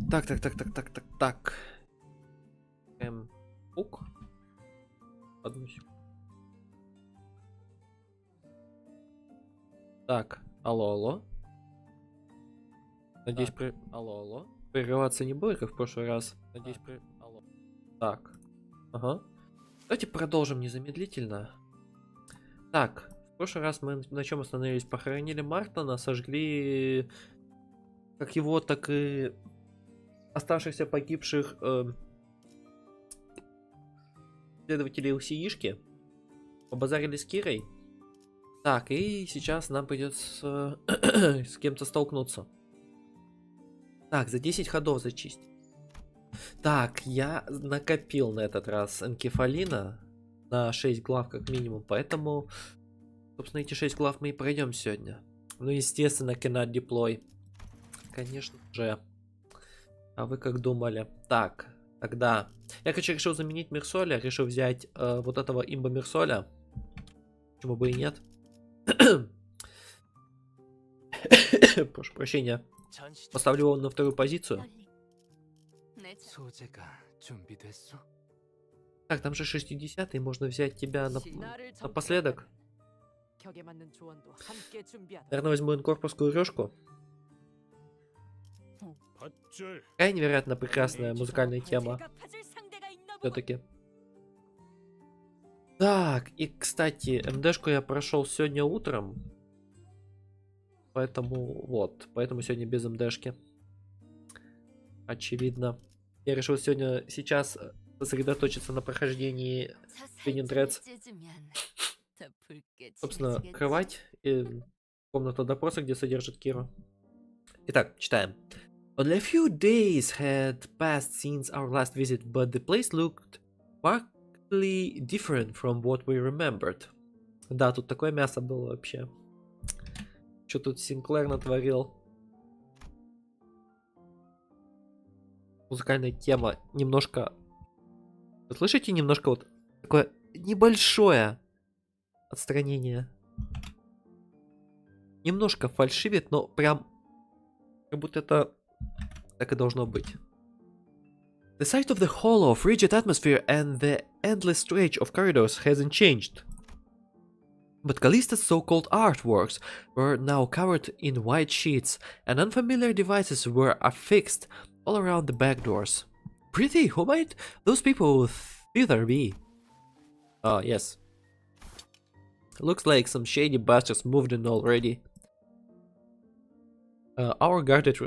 Так. Пук. Одну секунду. Так, алло. Надеюсь, алло. Прерываться не будет, как в прошлый раз. Надеюсь, алло. Так. Ага. Давайте продолжим незамедлительно. Так, в прошлый раз мы на чем остановились? Похоронили Мартона, сожгли как его, так и оставшихся погибших следователей УСИИшки. Побазарили с Кирой. Так, и сейчас нам придется с кем-то столкнуться. Так, за 10 ходов зачистить. Так, я накопил на этот раз энкефалина на 6 глав как минимум, поэтому, собственно, эти 6 глав мы и пройдем сегодня. Ну, естественно, cannot deploy. Конечно же. А вы как думали? Так, тогда... Я, решил заменить Мерсоля, решил взять вот этого имба Мерсоля. Почему бы и нет? Прошу прощения. Поставлю его на вторую позицию. Так, там же 60-й, можно взять тебя напоследок. Наверное, возьму инкорпорскую рёшку. Какая невероятно прекрасная музыкальная тема. Все-таки. Так, и, кстати, МДшку я прошел сегодня утром. Поэтому, поэтому сегодня без МДшки. Очевидно. Я решил сейчас сосредоточиться на прохождении Трeds. Собственно, кровать и комната допроса, где содержит Киру. Итак, читаем. Only a few days had passed since our last visit, but the place looked markedly different from what we remembered. Да, тут такое мясо было вообще. Что тут Синклер натворил? Музыкальная тема немножко... Вы слышите? Немножко вот такое небольшое отстранение. Немножко фальшивит, но прям как будто это так и должно быть. The sight of the hollow, frigid atmosphere and the endless stretch of corridors hasn't changed. But Callista's so-called artworks were now covered in white sheets, and unfamiliar devices were affixed all around the back doors. Pretty, who might those people thither be? Oh, yes. Looks like some shady bastards moved in already. Our guarded...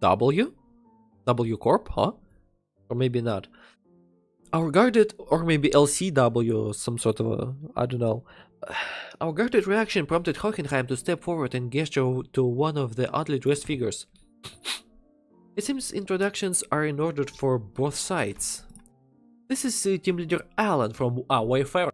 W? W Corp, huh? Or maybe not. Our guarded, or maybe LCW, some sort of I don't know. Our guarded reaction prompted Hockenheim to step forward and gesture to one of the oddly dressed figures. It seems introductions are in order for both sides. This is team leader Alan from Wayfarer.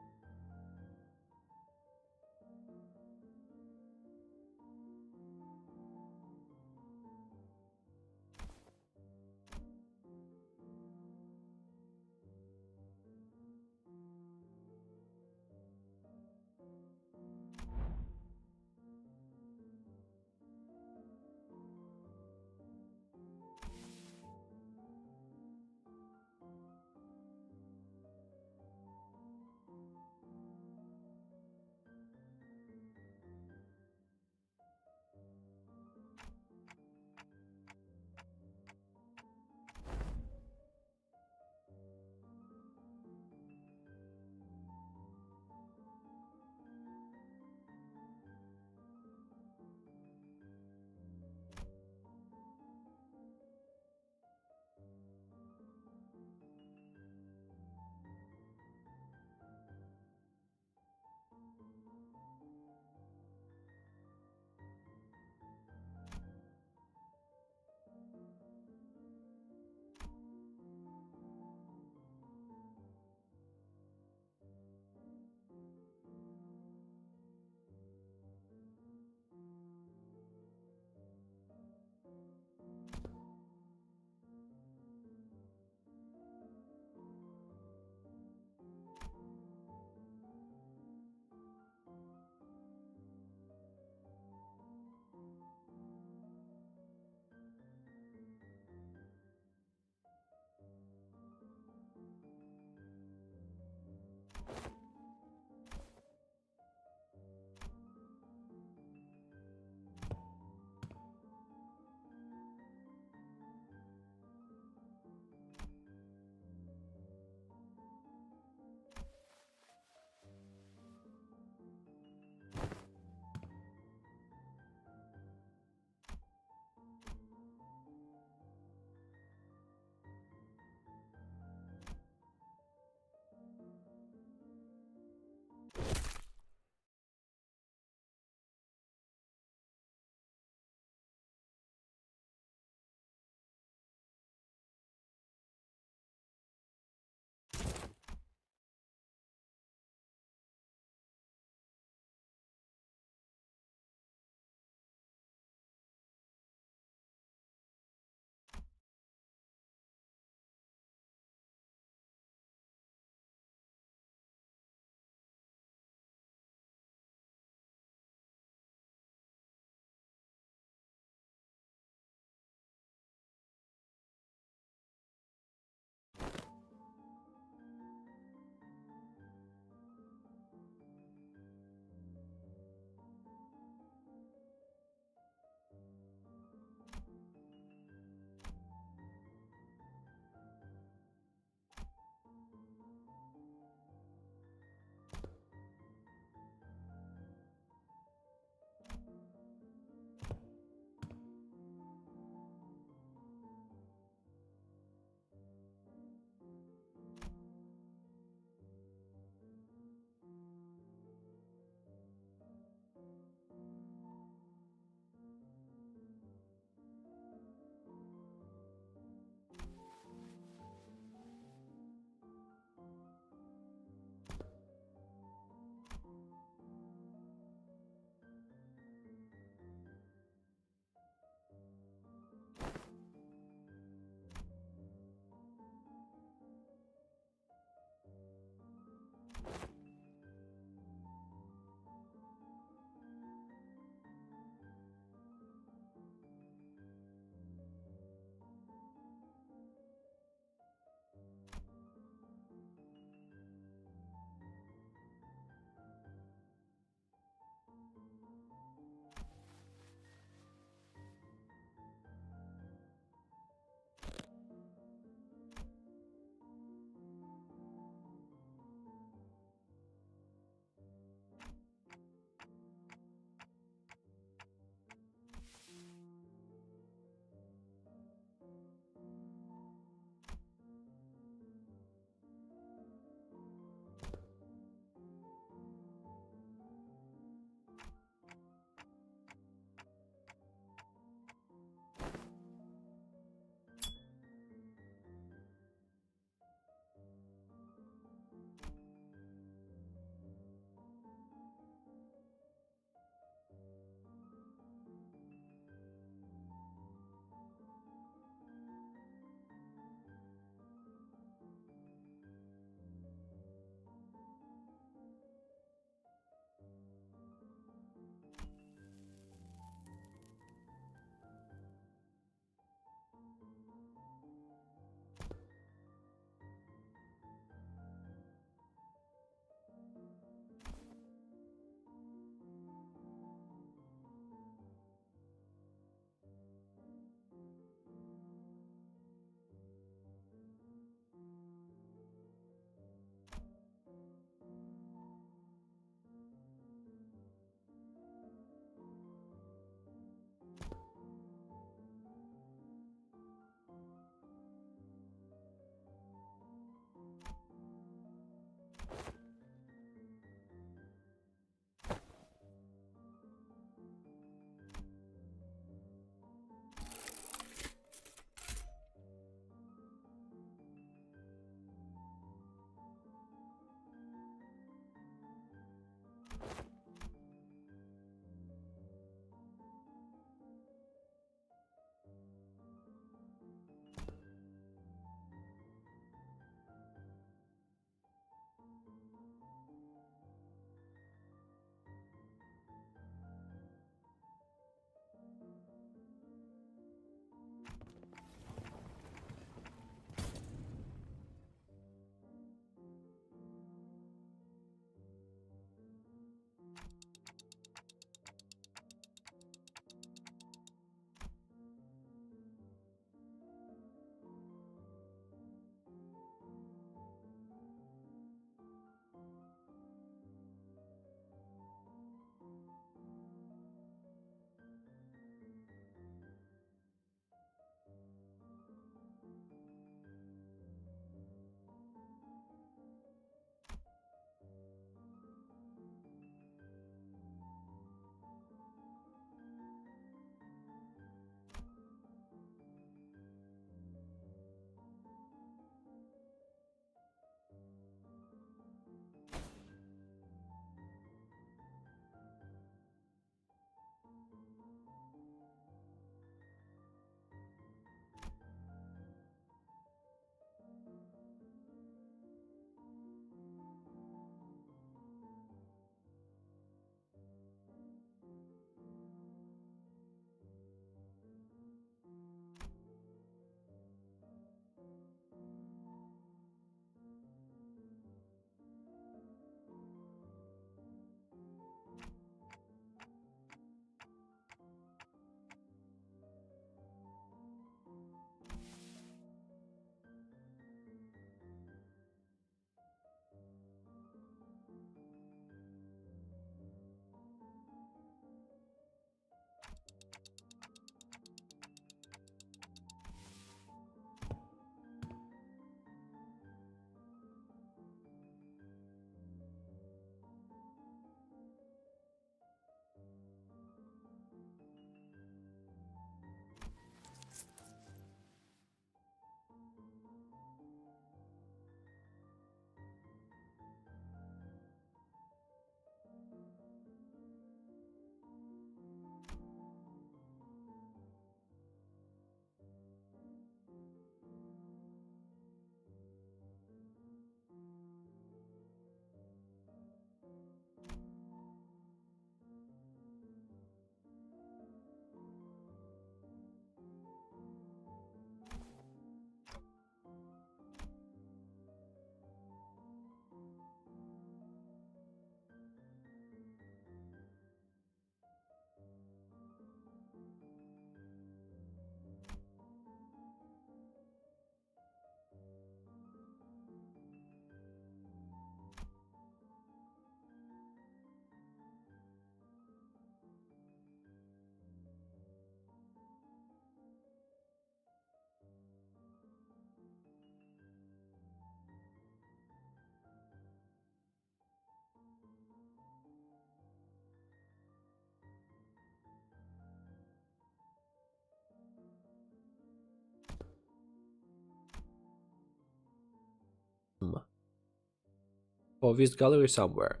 for this gallery somewhere.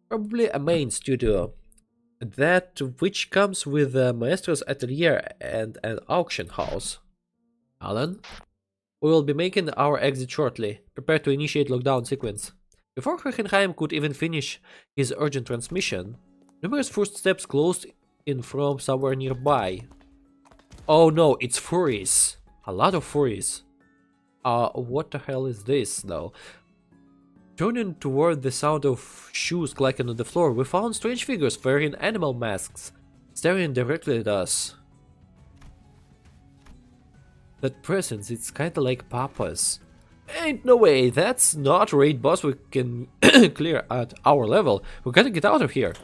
Probably a main studio. That which comes with a maestro's atelier and an auction house. Alan? We will be making our exit shortly. Prepare to initiate lockdown sequence. Before Hohenheim could even finish his urgent transmission, numerous footsteps closed in from somewhere nearby. Oh no, it's furries. A lot of furries. What the hell is this though? Turning toward the sound of shoes clacking on the floor, we found strange figures wearing animal masks, staring directly at us. That presence, it's kinda like Papa's. Ain't no way, that's not raid boss we can clear at our level. We gotta get out of here.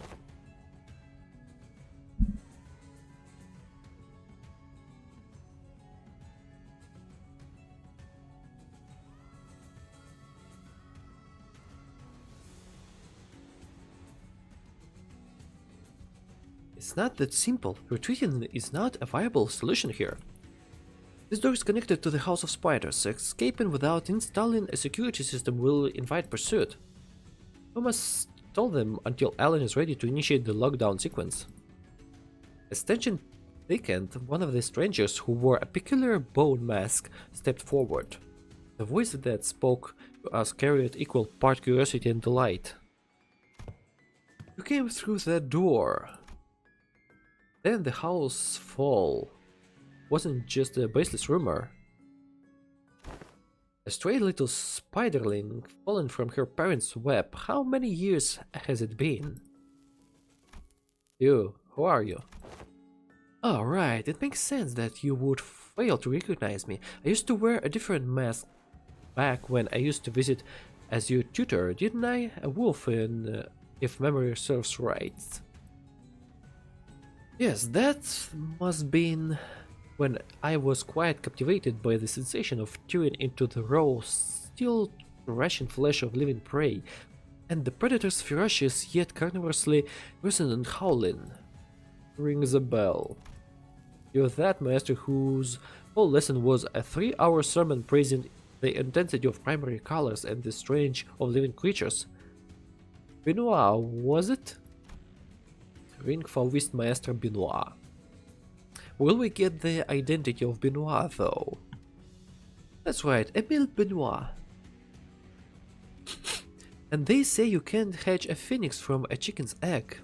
It's not that simple. Retreating is not a viable solution here. This door is connected to the House of Spiders. Escaping without installing a security system will invite pursuit. We must stall them until Alan is ready to initiate the lockdown sequence. As tension thickened, one of the strangers who wore a peculiar bone mask stepped forward. The voice that spoke to us carried equal part curiosity and delight. You came through that door. Then the house fall wasn't just a baseless rumor. A stray little spiderling fallen from her parents' web. How many years has it been? You, who are you? Oh, right, it makes sense that you would fail to recognize me. I used to wear a different mask back when I used to visit as your tutor, didn't I? A wolf in, if memory serves right. Yes, that must been when I was quite captivated by the sensation of tearing into the raw, still rushing flesh of living prey, and the predator's ferocious yet carnivorously resonant howling. Rings a bell. You're that master whose whole lesson was a 3-hour sermon praising the intensity of primary colors and the strange of living creatures. Benoit, was it? Ring Fauvist Master Benoit. Will we get the identity of Benoit though? That's right, Emile Benoit. And they say you can't hatch a phoenix from a chicken's egg.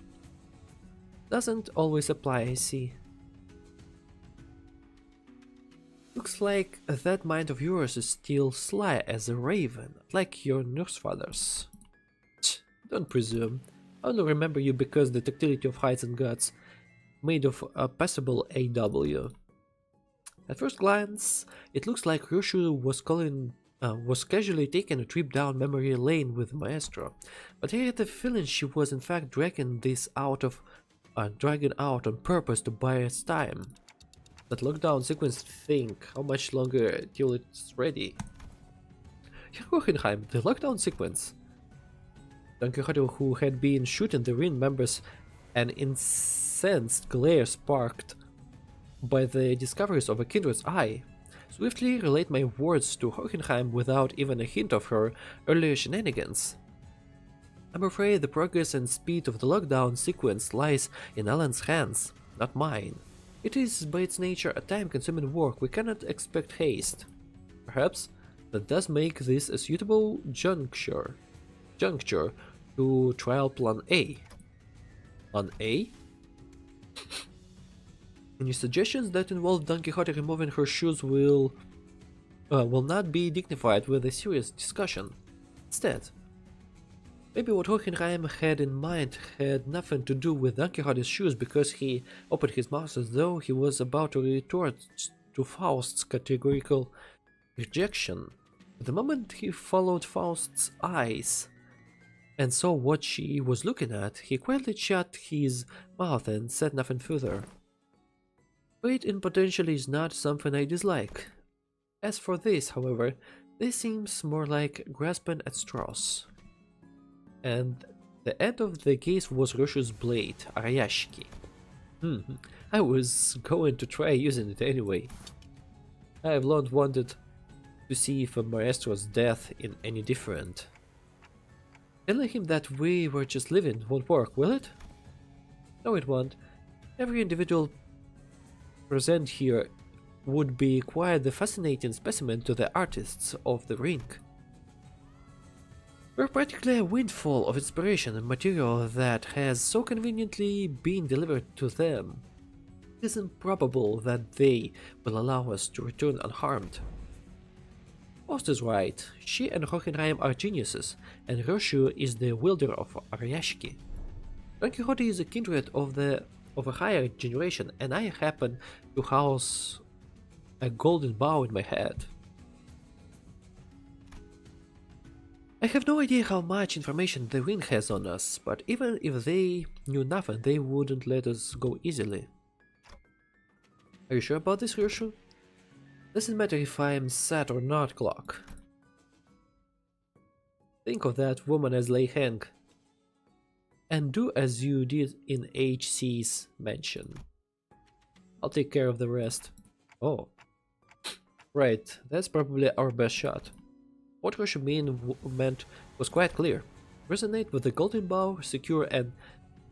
Doesn't always apply, I see. Looks like that mind of yours is still sly as a raven, like your nurse father's. Don't presume. I only remember you because the tactility of hides and guts made of a passable AW. At first glance, it looks like Ryushu was casually taking a trip down memory lane with Maestro, but I had the feeling she was in fact dragging out on purpose to buy us time. That lockdown sequence thing, how much longer till it's ready? Hohenheim, the lockdown sequence. Don Quixote, who had been shooting the ring members, an incensed glare sparked by the discoveries of a kindred's eye, swiftly relayed my words to Hohenheim without even a hint of her earlier shenanigans. I'm afraid the progress and speed of the lockdown sequence lies in Alan's hands, not mine. It is by its nature a time-consuming work. We cannot expect haste. Perhaps that does make this a suitable juncture to trial Plan A. Plan A? Any suggestions that involve Don Quixote removing her shoes will not be dignified with a serious discussion. Instead, maybe what Hohenheim had in mind had nothing to do with Don Quixote's shoes, because he opened his mouth as though he was about to retort to Faust's categorical rejection. But the moment he followed Faust's eyes and saw what she was looking at, he quietly shut his mouth and said nothing further. Wait in potentially is not something I dislike. As for this, however, this seems more like grasping at straws. And the end of the case was Ryushu's blade, Arayashiki. I was going to try using it anyway. I have long wanted to see if Maestro's death in any different. Telling him that we were just living won't work, will it? No, it won't. Every individual present here would be quite the fascinating specimen to the artists of the ring. We're practically a windfall of inspiration and material that has so conveniently been delivered to them. It is improbable that they will allow us to return unharmed. Post is right. She and Hohenheim are geniuses, and Roshu is the wielder of Ariashiki. Don Quixote is a kindred of a higher generation, and I happen to house a golden bow in my head. I have no idea how much information the ring has on us, but even if they knew nothing, they wouldn't let us go easily. Are you sure about this, Roshu? Doesn't matter if I'm sad or not, Clock. Think of that woman as Lei Heng, and do as you did in HC's mansion. I'll take care of the rest. Oh. Right, that's probably our best shot. What Roshu meant was quite clear. Resonate with the golden bow, secure an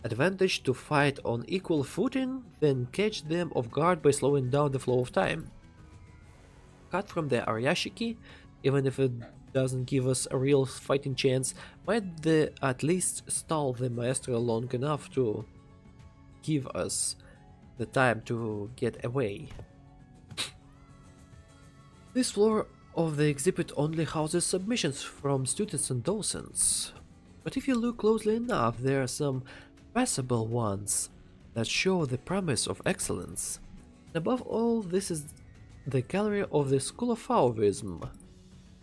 advantage to fight on equal footing, then catch them off guard by slowing down the flow of time. Cut from the Ariashiki, even if it doesn't give us a real fighting chance, might at least stall the Maestro long enough to give us the time to get away. This floor of the exhibit only houses submissions from students and docents, but if you look closely enough, there are some passable ones that show the promise of excellence. And above all, this is the gallery of the School of Fauvism,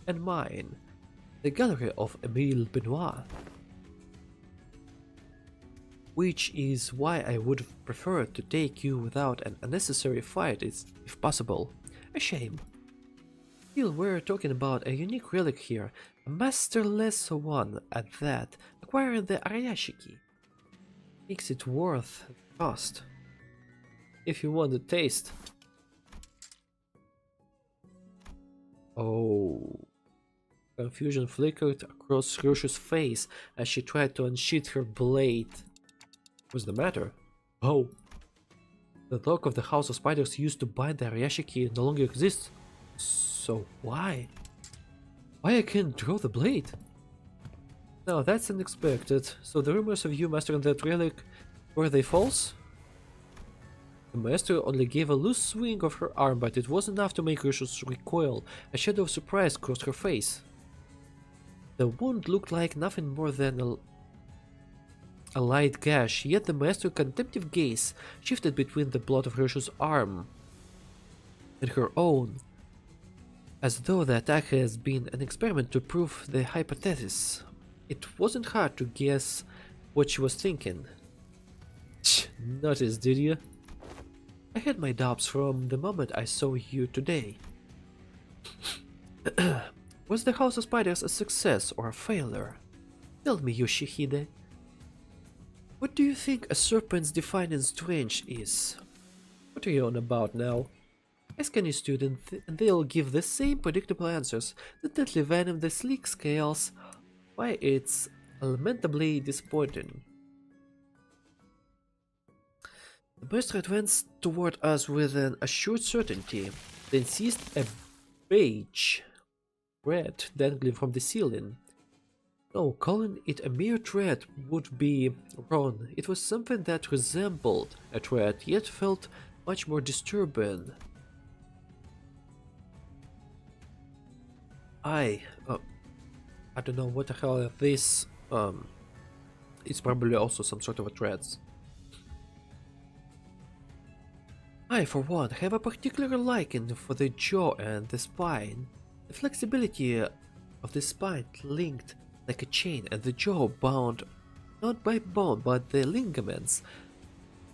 and mine, the gallery of Emile Benoit. Which is why I would have preferred to take you without an unnecessary fight if possible. A shame. Still, we're talking about a unique relic here, a masterless one at that. Acquiring the Ariashiki makes it worth the cost. If you want a taste. Oh. Confusion flickered across Roshu's face as she tried to unsheath her blade. What's the matter? Oh. The lock of the House of Spiders used to bind the Ariashiki no longer exists. So why? Why I can't draw the blade? Now that's unexpected. So the rumors of you mastering that relic, were they false? The master only gave a loose swing of her arm, but it was enough to make Roshu recoil. A shadow of surprise crossed her face. The wound looked like nothing more than a light gash, yet the master's contemptive gaze shifted between the blood of Roshu's arm and her own, as though the attack has been an experiment to prove the hypothesis. It wasn't hard to guess what she was thinking. Notice, did you? I had my doubts from the moment I saw you today. Was the House of Spiders a success or a failure? Tell me, Yoshihide. What do you think a serpent's defining strength is? What are you on about now? Ask any student and they'll give the same predictable answers. The deadly venom, the sleek scales. Why, it's lamentably disappointing. The master advanced toward us with an assured certainty, then seized a beige thread dangling from the ceiling. No, calling it a mere thread would be wrong. It was something that resembled a thread, yet felt much more disturbing. I don't know what the hell this, it's probably also some sort of a thread. I, for one, have a particular liking for the jaw and the spine. The flexibility of the spine linked like a chain, and the jaw bound not by bone but the ligaments.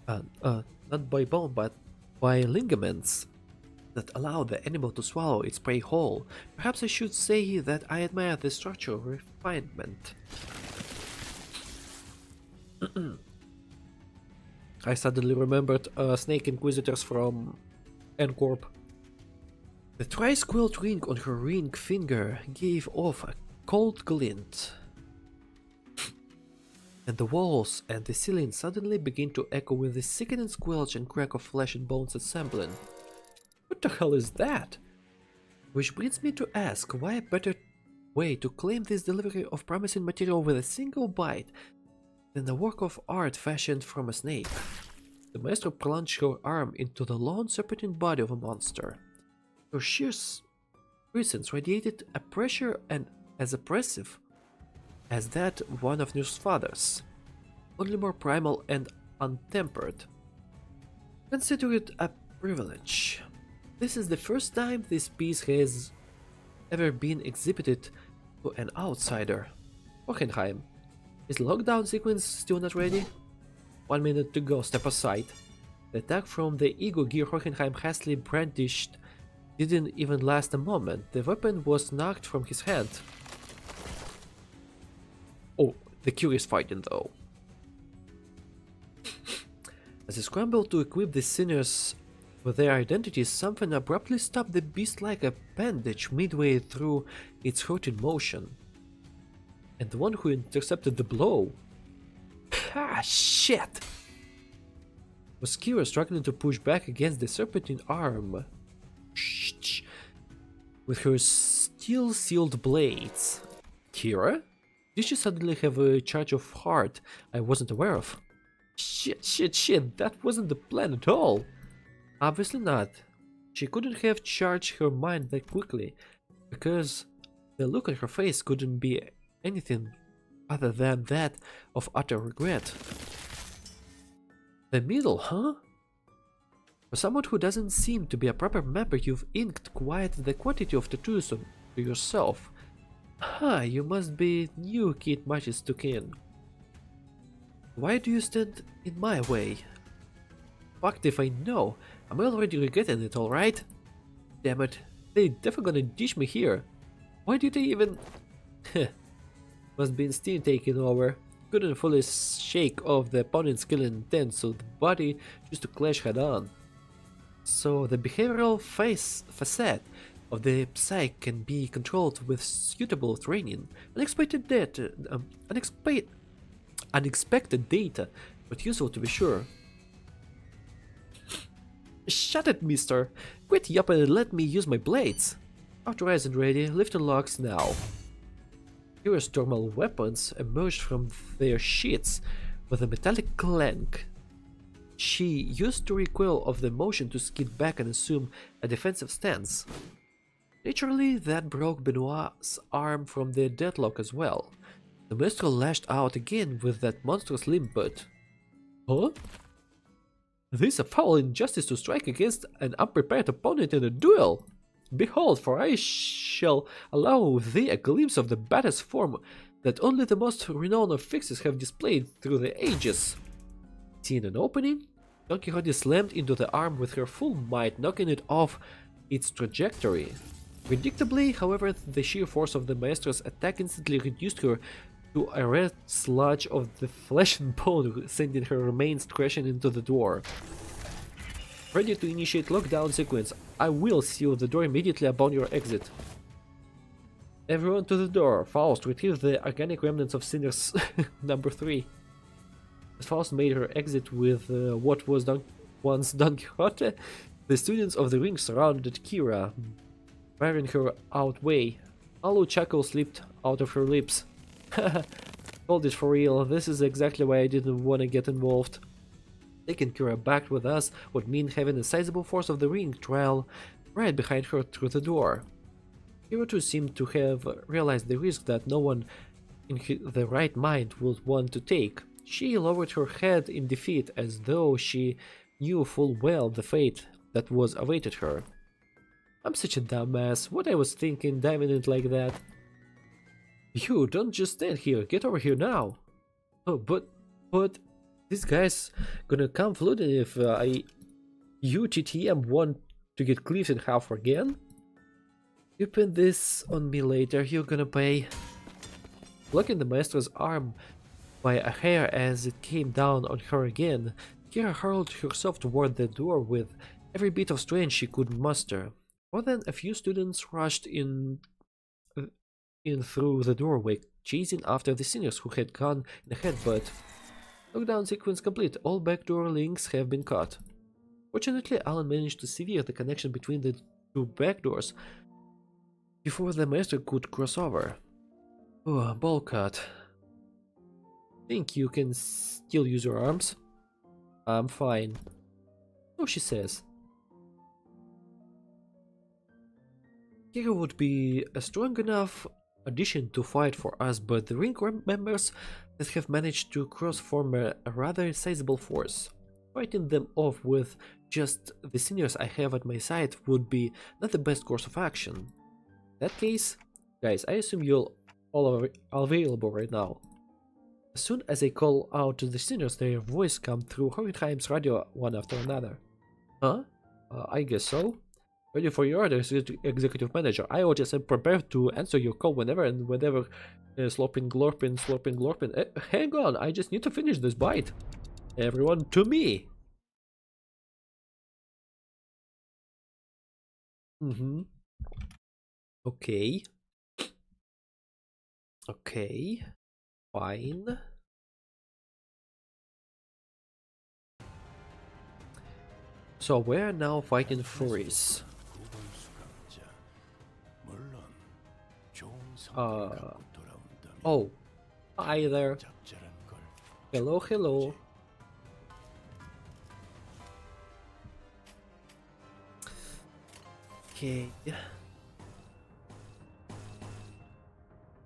Not by bone but by ligaments that allow the animal to swallow its prey whole. Perhaps I should say that I admire the structural refinement. I suddenly remembered Snake Inquisitors from N-Corp. The tri-squilled ring on her ring finger gave off a cold glint. and the walls and the ceiling suddenly begin to echo with the sickening squelch and crack of flesh and bones assembling. What the hell is that? Which brings me to ask, why a better way to claim this delivery of promising material with a single bite than a work of art fashioned from a snake? The maestro plunged her arm into the long serpentine body of a monster. Her sheer presence radiated a pressure and as oppressive as that one of Nursefather's, only more primal and untempered. Consider it a privilege. This is the first time this piece has ever been exhibited to an outsider. Hohenheim, is the lockdown sequence still not ready? 1 minute to go, step aside. The attack from the ego gear Hohenheim hastily brandished didn't even last a moment. The weapon was knocked from his hand. Oh, the curious fighting though. As he scrambled to equip the sinners with their identities, something abruptly stopped the beast like a bandage midway through its hurting motion. And the one who intercepted the blow... Ah, shit! Was Kira struggling to push back against the serpentine arm with her steel-sealed blades. Kira? Did she suddenly have a charge of heart I wasn't aware of? Shit, that wasn't the plan at all! Obviously not. She couldn't have charged her mind that quickly, because the look on her face couldn't be anything other than that of utter regret. The middle, huh? For someone who doesn't seem to be a proper member, you've inked quite the quantity of tattoos to yourself. You must be new, Kid Matches took in. Why do you stand in my way? Fucked if I know. I'm already regretting it, alright? Damn it, they definitely gonna dish me here. Why did they even... Must be instinct taking over. Couldn't fully shake off the opponent's killing intent, so the body chose to clash head on. So the behavioral facet of the psyche can be controlled with suitable training. Unexpected data, but useful to be sure. Shut it, mister! Quit yapping and let me use my blades! Authorized and ready, lift and locks now. Kira's thermal weapons emerged from their sheaths with a metallic clank. She used the recoil of the motion to skid back and assume a defensive stance. Naturally, that broke Benoit's arm from the deadlock as well. The maestro lashed out again with that monstrous limbus. Huh? This is a foul injustice to strike against an unprepared opponent in a duel! Behold, for I shall allow thee a glimpse of the baddest form that only the most renowned of fixes have displayed through the ages. Seeing an opening, Don Quixote slammed into the arm with her full might, knocking it off its trajectory. Predictably, however, the sheer force of the maestro's attack instantly reduced her to a red sludge of the flesh and bone, sending her remains crashing into the door. Ready to initiate lockdown sequence. I will seal the door immediately upon your exit. Everyone to the door. Faust, retrieve the organic remnants of Sinners number 3. As Faust made her exit with what was once Don Quixote, the students of the ring surrounded Kira, barring her outway. A low chuckle slipped out of her lips. Hold it for real, this is exactly why I didn't want to get involved. Taking Kira back with us would mean having a sizable force of the ring trail right behind her through the door. Kira too seemed to have realized the risk that no one in the right mind would want to take. She lowered her head in defeat as though she knew full well the fate that was awaited her. I'm such a dumbass, what I was thinking diving in it like that. You don't just stand here, get over here now. Oh, but this guy's gonna come floating if you TTM want to get cleaved in half again? You pin this on me later, you're gonna pay. Blocking the maestro's arm by a hair as it came down on her again, Kira hurled herself toward the door with every bit of strength she could muster. More than a few students rushed in through the doorway, chasing after the seniors who had gone ahead, but lockdown sequence complete. All backdoor links have been cut. Fortunately, Alan managed to sever the connection between the two backdoors before the master could cross over. Oh, ball cut. Think you can still use your arms? I'm fine. So she says. Kira would be a strong enough addition to fight for us, but the ring members that have managed to cross form a rather sizable force. Fighting them off with just the seniors I have at my side would be not the best course of action. In that case, guys, I assume you're all available right now. As soon as I call out to the seniors, their voice come through Hohenheim's radio one after another. Huh? I guess so. Ready for your orders, executive manager. I always am prepared to answer your call whenever and whenever. Slopping glorping, slopping glorping. Hang on, I just need to finish this bite. Everyone to me. Okay. Okay. Fine. So we're now fighting Furies. Oh. Hi there. Hello, hello. Okay.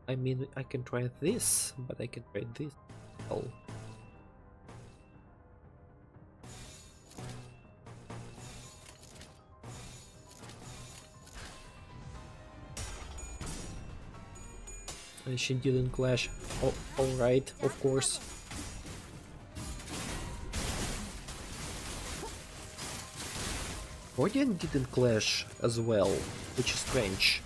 I mean, I can try this, but I can try this. Oh. And she didn't clash. Oh, alright, of course. Guardian didn't clash as well, which is strange.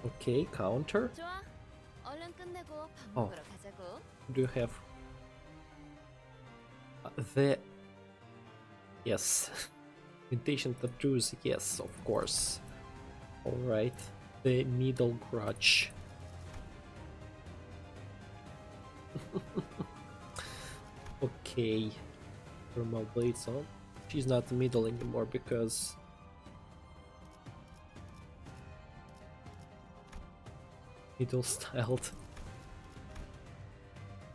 Okay, counter. Oh, do you have the... Yes. Invitation tattoos, yes, of course. Alright, the middle grudge. Okay, thermal blades on. She's not the middle anymore because middle styled.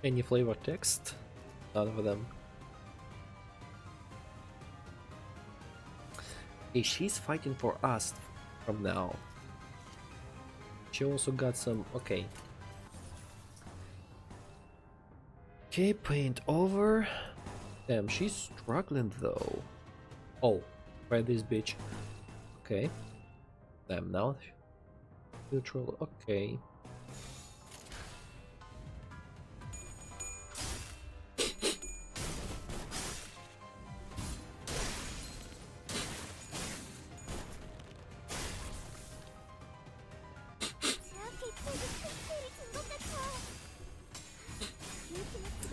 Any flavor text? None of them. Okay, she's fighting for us from now. She also got some... okay. Okay, paint over. Damn, she's struggling though. Oh, try this bitch. Okay. Damn, now. Neutral, okay.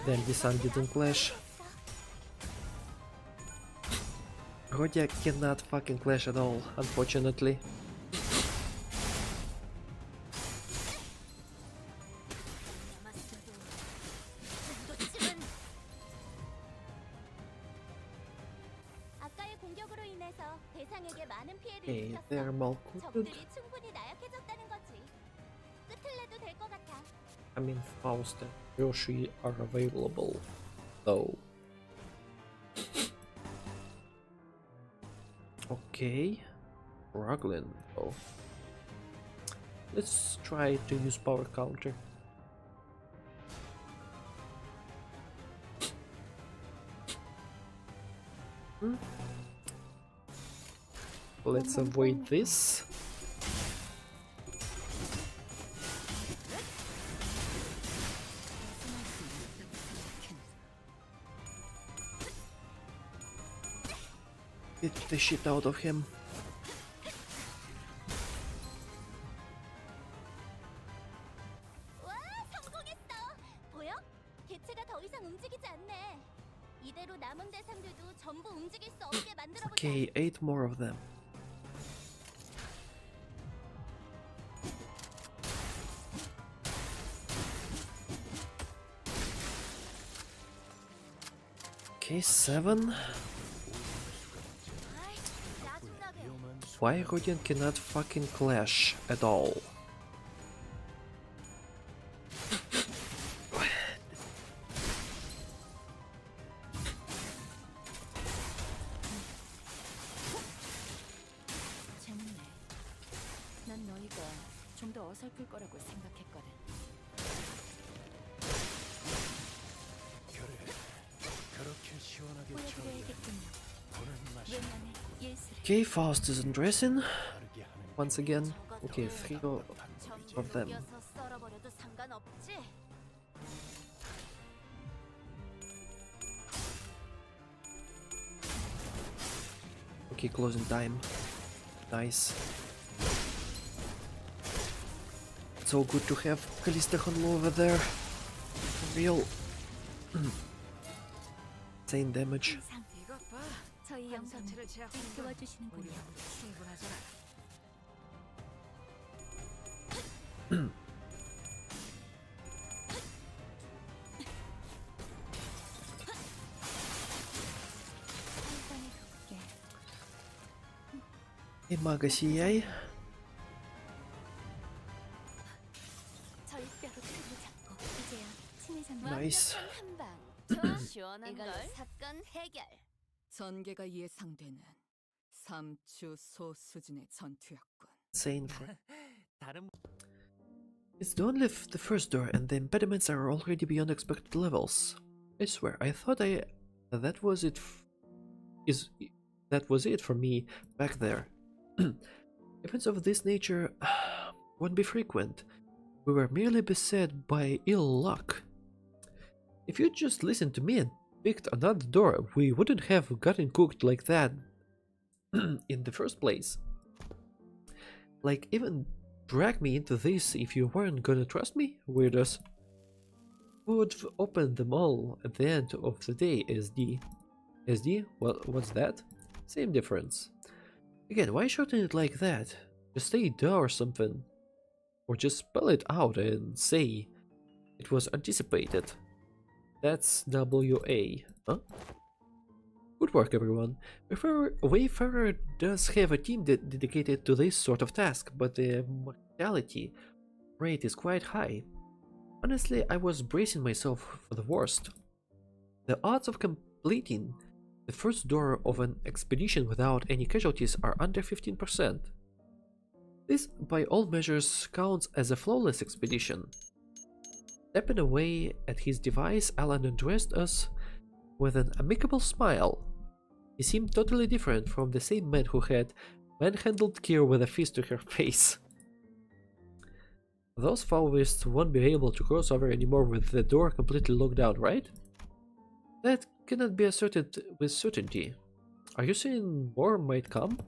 Damn, the sun didn't clash. Rodia cannot fucking clash at all, unfortunately. Okay, thermal coated. I mean, Faust and Yoshi are available, though. Okay, struggling though. Let's try to use power counter. Let's avoid this. Get the shit out of him. Okay, 8 more of them. Okay, 7. Why Radiant cannot fucking clash at all? Okay, Faust is undressing once again. Okay, 3 of them. Okay, closing time. Nice. It's so good to have Kalista Hanlo over there. Real insane damage. Hey, Maga CI. Nice. Insane. It's only the first door, and the impediments are already beyond expected levels. I swear, I thought that was it. That was it for me back there. Events of this nature won't be frequent. We were merely beset by ill luck. If you'd just listened to me and picked another door, we wouldn't have gotten cooked like that in the first place. Like, even drag me into this if you weren't gonna trust me, weirdos. We would open them all at the end of the day, SD. SD? Well, what's that? Same difference. Again, why shorten it like that? Just say duh or something. Or just spell it out and say it was anticipated. That's WA, huh? Good work, everyone. Wayfarer does have a team dedicated to this sort of task, but the mortality rate is quite high. Honestly, I was bracing myself for the worst. The odds of completing the first door of an expedition without any casualties are under 15%. This, by all measures, counts as a flawless expedition. Stepping away at his device, Alan addressed us with an amicable smile. He seemed totally different from the same man who had manhandled Kier with a fist to her face. Those Fauvists won't be able to cross over anymore with the door completely locked down, right? That cannot be asserted with certainty. Are you saying more might come?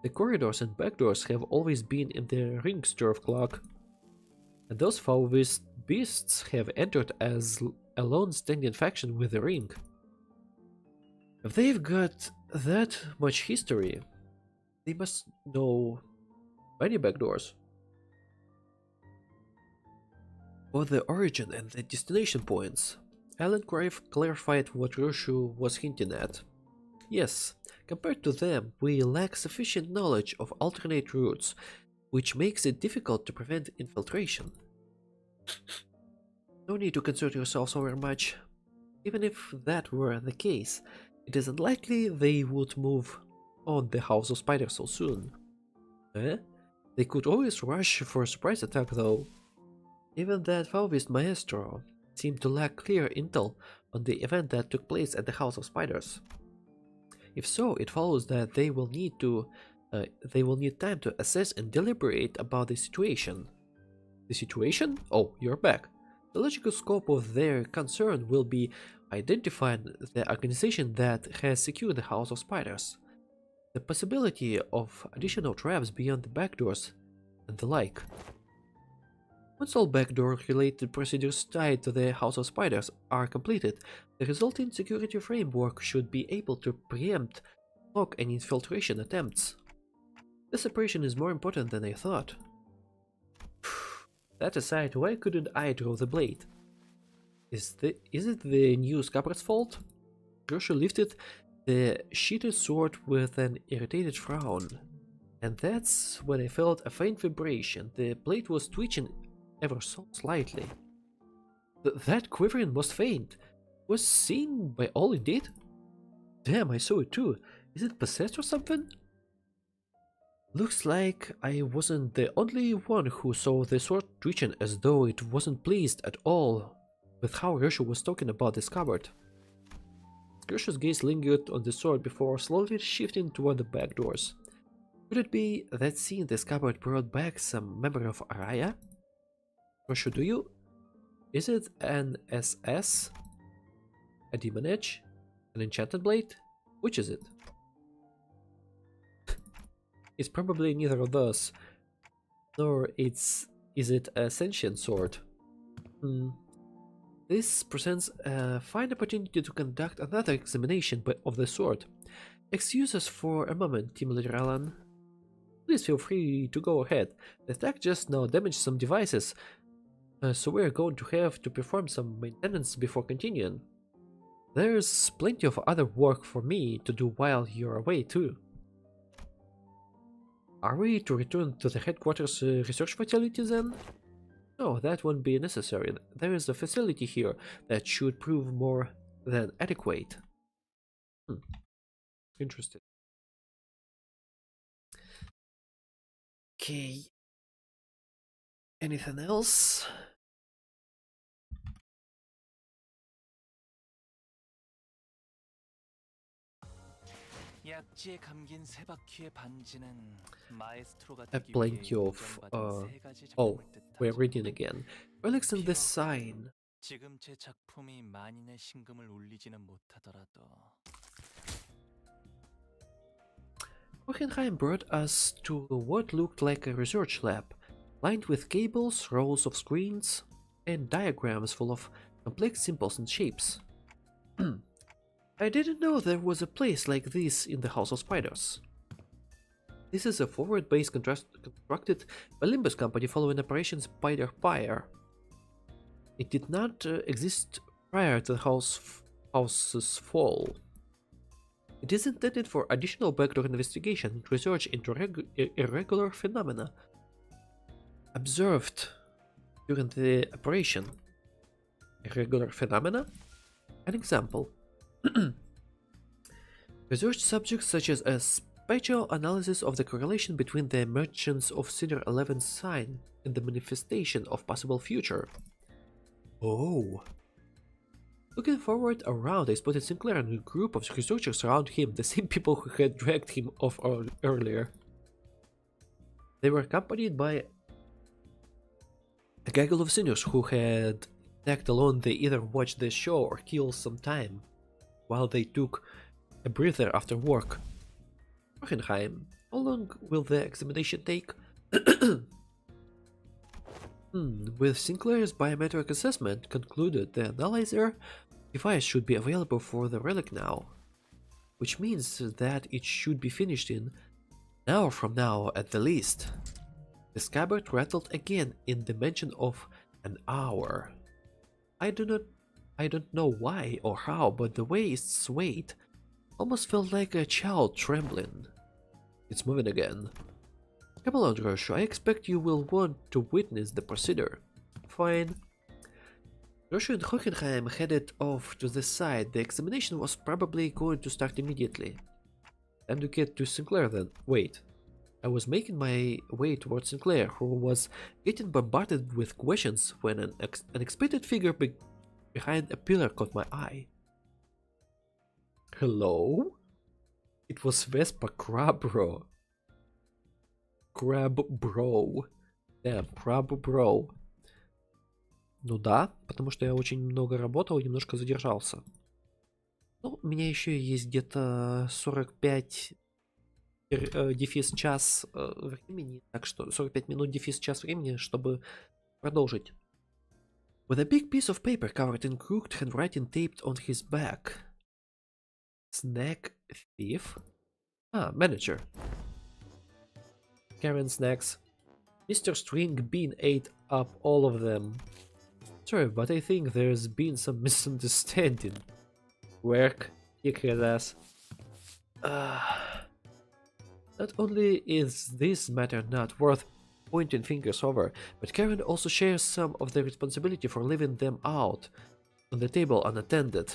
The corridors and back doors have always been in the ring's 12 o'clock, and those Fauvist beasts have entered as a lone standing faction with the ring. If they've got that much history, they must know many back doors. Both the origin and the destination points. Alan clarified what Roshu was hinting at. Yes, compared to them, we lack sufficient knowledge of alternate routes, which makes it difficult to prevent infiltration. No need to concern yourselves over much. Even if that were the case, it is unlikely they would move on the House of Spiders so soon. They could always rush for a surprise attack though. Even that Fauvist Maestro seemed to lack clear intel on the event that took place at the House of Spiders. If so, it follows that they will need time to assess and deliberate about the situation. The situation? Oh, you're back. The logical scope of their concern will be identifying the organization that has secured the House of Spiders, the possibility of additional traps beyond the backdoors, and the like. Once all backdoor-related procedures tied to the House of Spiders are completed, the resulting security framework should be able to preempt, block, and infiltration attempts. This operation is more important than I thought. That aside, why couldn't I draw the blade? Is it the new Scabbard's fault? Joshua lifted the sheathted sword with an irritated frown. And that's when I felt a faint vibration. The blade was twitching ever so slightly. That quivering was faint. Was seen by all indeed? Damn, I saw it too. Is it possessed or something? Looks like I wasn't the only one who saw the sword twitching, as though it wasn't pleased at all with how Roshu was talking about the scabbard. Roshu's gaze lingered on the sword before slowly shifting toward the back doors. Could it be that seeing the scabbard brought back some memory of Araya? Roshu, do you? Is it an SS? A demon edge? An enchanted blade? Which is it? It's probably neither of those. Nor is it a sentient sword. This presents a fine opportunity to conduct another examination of the sword. Excuse us for a moment, Team Leader Alan. Please feel free to go ahead. The attack just now damaged some devices, so we're going to have to perform some maintenance before continuing. There's plenty of other work for me to do while you're away too. Are we to return to the headquarters research facility then? No, that won't be necessary. There is a facility here that should prove more than adequate. Interesting. Okay. Anything else? Plenty of oh, we're reading again. Relics in the sign. Hohenheim brought us to what looked like a research lab, lined with cables, rows of screens, and diagrams full of complex symbols and shapes. I didn't know there was a place like this in the House of Spiders. This is a forward base constructed by Limbus Company following Operation Spider Fire. It did not exist prior to the house's fall. It is intended for additional backdoor investigation and research into irregular phenomena observed during the operation. Irregular phenomena? An example. Research subjects such as a spatial analysis of the correlation between the emergence of Senior 11's sign and the manifestation of possible future. Oh. Looking forward around, I spotted Sinclair and a group of researchers around him, the same people who had dragged him off earlier. They were accompanied by a gaggle of seniors who had tagged along. They either watched the show or killed some time while they took a breather after work. Hohenheim, how long will the examination take? With Sinclair's biometric assessment concluded, the analyzer device should be available for the relic now, which means that it should be finished in an hour from now at the least. The scabbard rattled again in the mention of an hour. I don't know why or how, but the way it swayed almost felt like a child trembling. It's moving again. Come along, Roshu. I expect you will want to witness the procedure. Fine. Roshu and Hohenheim headed off to the side. The examination was probably going to start immediately. Time to get to Sinclair then. Wait. I was making my way towards Sinclair, who was getting bombarded with questions when an unexpected figure behind a pillar caught my eye. Hello? It was Vespa Crabro. Crabro. Да, Crabro. Ну да, потому что я очень много работал и немножко задержался. Ну, у меня еще есть где-то 45 дефис час времени, так что 45 минут дефис час времени, чтобы продолжить. With a big piece of paper covered in crooked handwriting taped on his back. Snack thief? Ah, manager. Karen snacks. Mr. String Bean ate up all of them. Sorry, but I think there's been some misunderstanding. Work. Kick his ass. Not only is this matter not worth pointing fingers over, but Karen also shares some of the responsibility for leaving them out on the table unattended.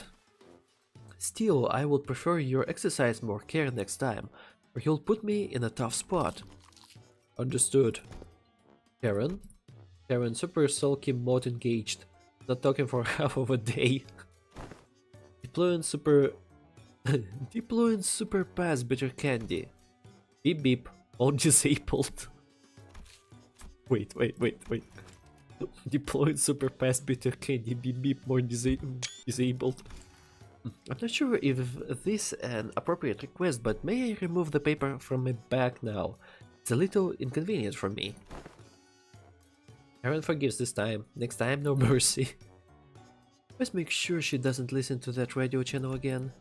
Still, I would prefer you exercise more care next time, or you'll put me in a tough spot. Understood. Karen? Karen, super sulky mode engaged. Not talking for half of a day. Deploying super... Deploying super pass bitter candy. Beep beep, mode disabled. Wait. Deploying super pass bitter candy, beep beep, mode disabled. I'm not sure if this is an appropriate request, but may I remove the paper from my bag now? It's a little inconvenient for me. Karen forgives this time. Next time, no mercy. Let's make sure she doesn't listen to that radio channel again.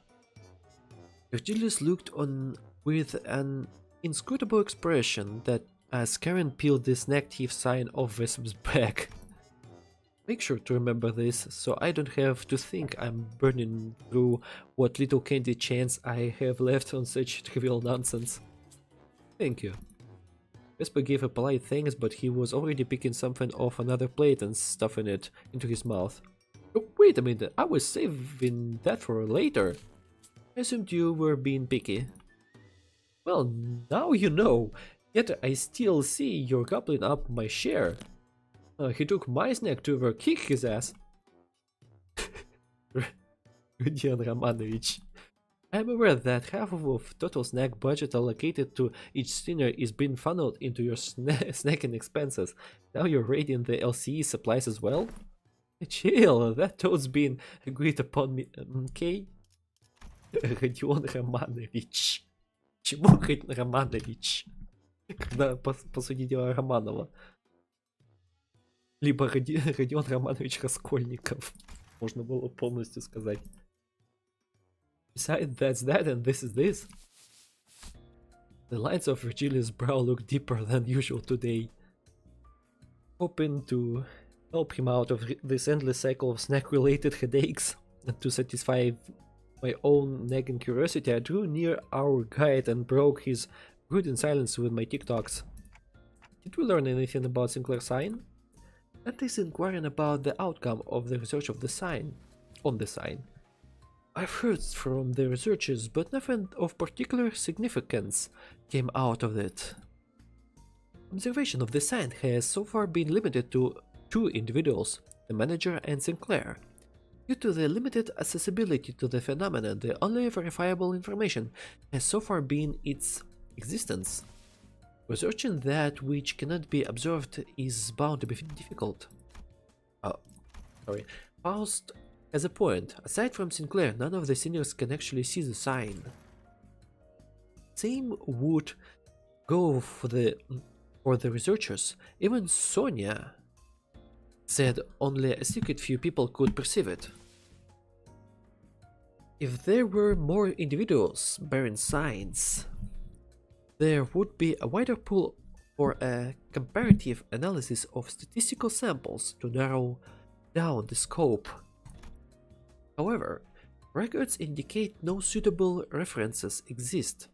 Virgilius looked on with an inscrutable expression that as Karen peeled the snack thief sign off Vesup's back. Make sure to remember this, so I don't have to think I'm burning through what little candy chance I have left on such trivial nonsense. Thank you. Vesper gave a polite thanks, but he was already picking something off another plate and stuffing it into his mouth. Oh, wait a minute, I was saving that for later. I assumed you were being picky. Well, now you know, yet I still see you're gobbling up my share. He took my snack to kick his ass. Rudian Romanovich. I am aware that half of total snack budget allocated to each sinner is being funneled into your snacking expenses. Now you're raiding the LCE supplies as well? Chill, that toad's been agreed upon me. Okay? Родион Романович. Чему Романович? Когда по сути дела Романова. Либо Родион Романович Раскольников. Можно было полностью сказать. Besides, that's that and this is this. The lines of Virgilius' brow look deeper than usual today. Hoping to help him out of this endless cycle of snack-related headaches, and to satisfy my own nagging curiosity, I drew near our guide and broke his brooding silence with my TikToks. Did we learn anything about Sinclair's sign? At least inquiring about the outcome of the research of the sign. On the sign. I've heard from the researchers, but nothing of particular significance came out of it. Observation of the sign has so far been limited to two individuals, the manager and Sinclair. Due to the limited accessibility to the phenomenon, the only verifiable information has so far been its existence. Researching that which cannot be observed is bound to be difficult. Faust has a point. Aside from Sinclair, none of the seniors can actually see the sign. Same would go for the researchers. Even Sonia said only a secret few people could perceive it. If there were more individuals bearing signs, there would be a wider pool for a comparative analysis of statistical samples to narrow down the scope. However, records indicate no suitable references exist.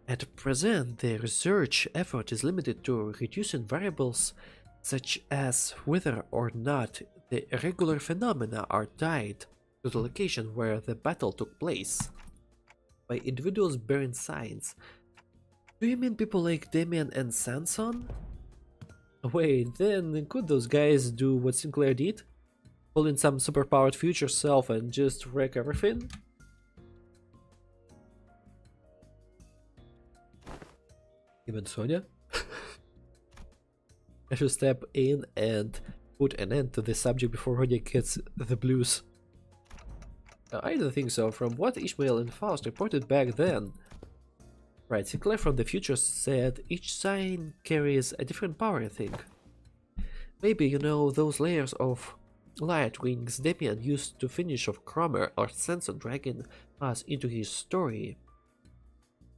At present, the research effort is limited to reducing variables such as whether or not the irregular phenomena are tied to the location where the battle took place. By individuals bearing signs, do you mean people like Damien and Sanson? Wait, then could those guys do what Sinclair did? Pull in some superpowered future self and just wreck everything? Even Sonia? I should step in and put an end to this subject before Rodia gets the blues. I don't think so, from what Ishmael and Faust reported back then. Right, Sinclair from the future said each sign carries a different power, I think. Maybe, you know, those layers of light wings Damien used to finish off Cromer or Sanson dragging us into his story.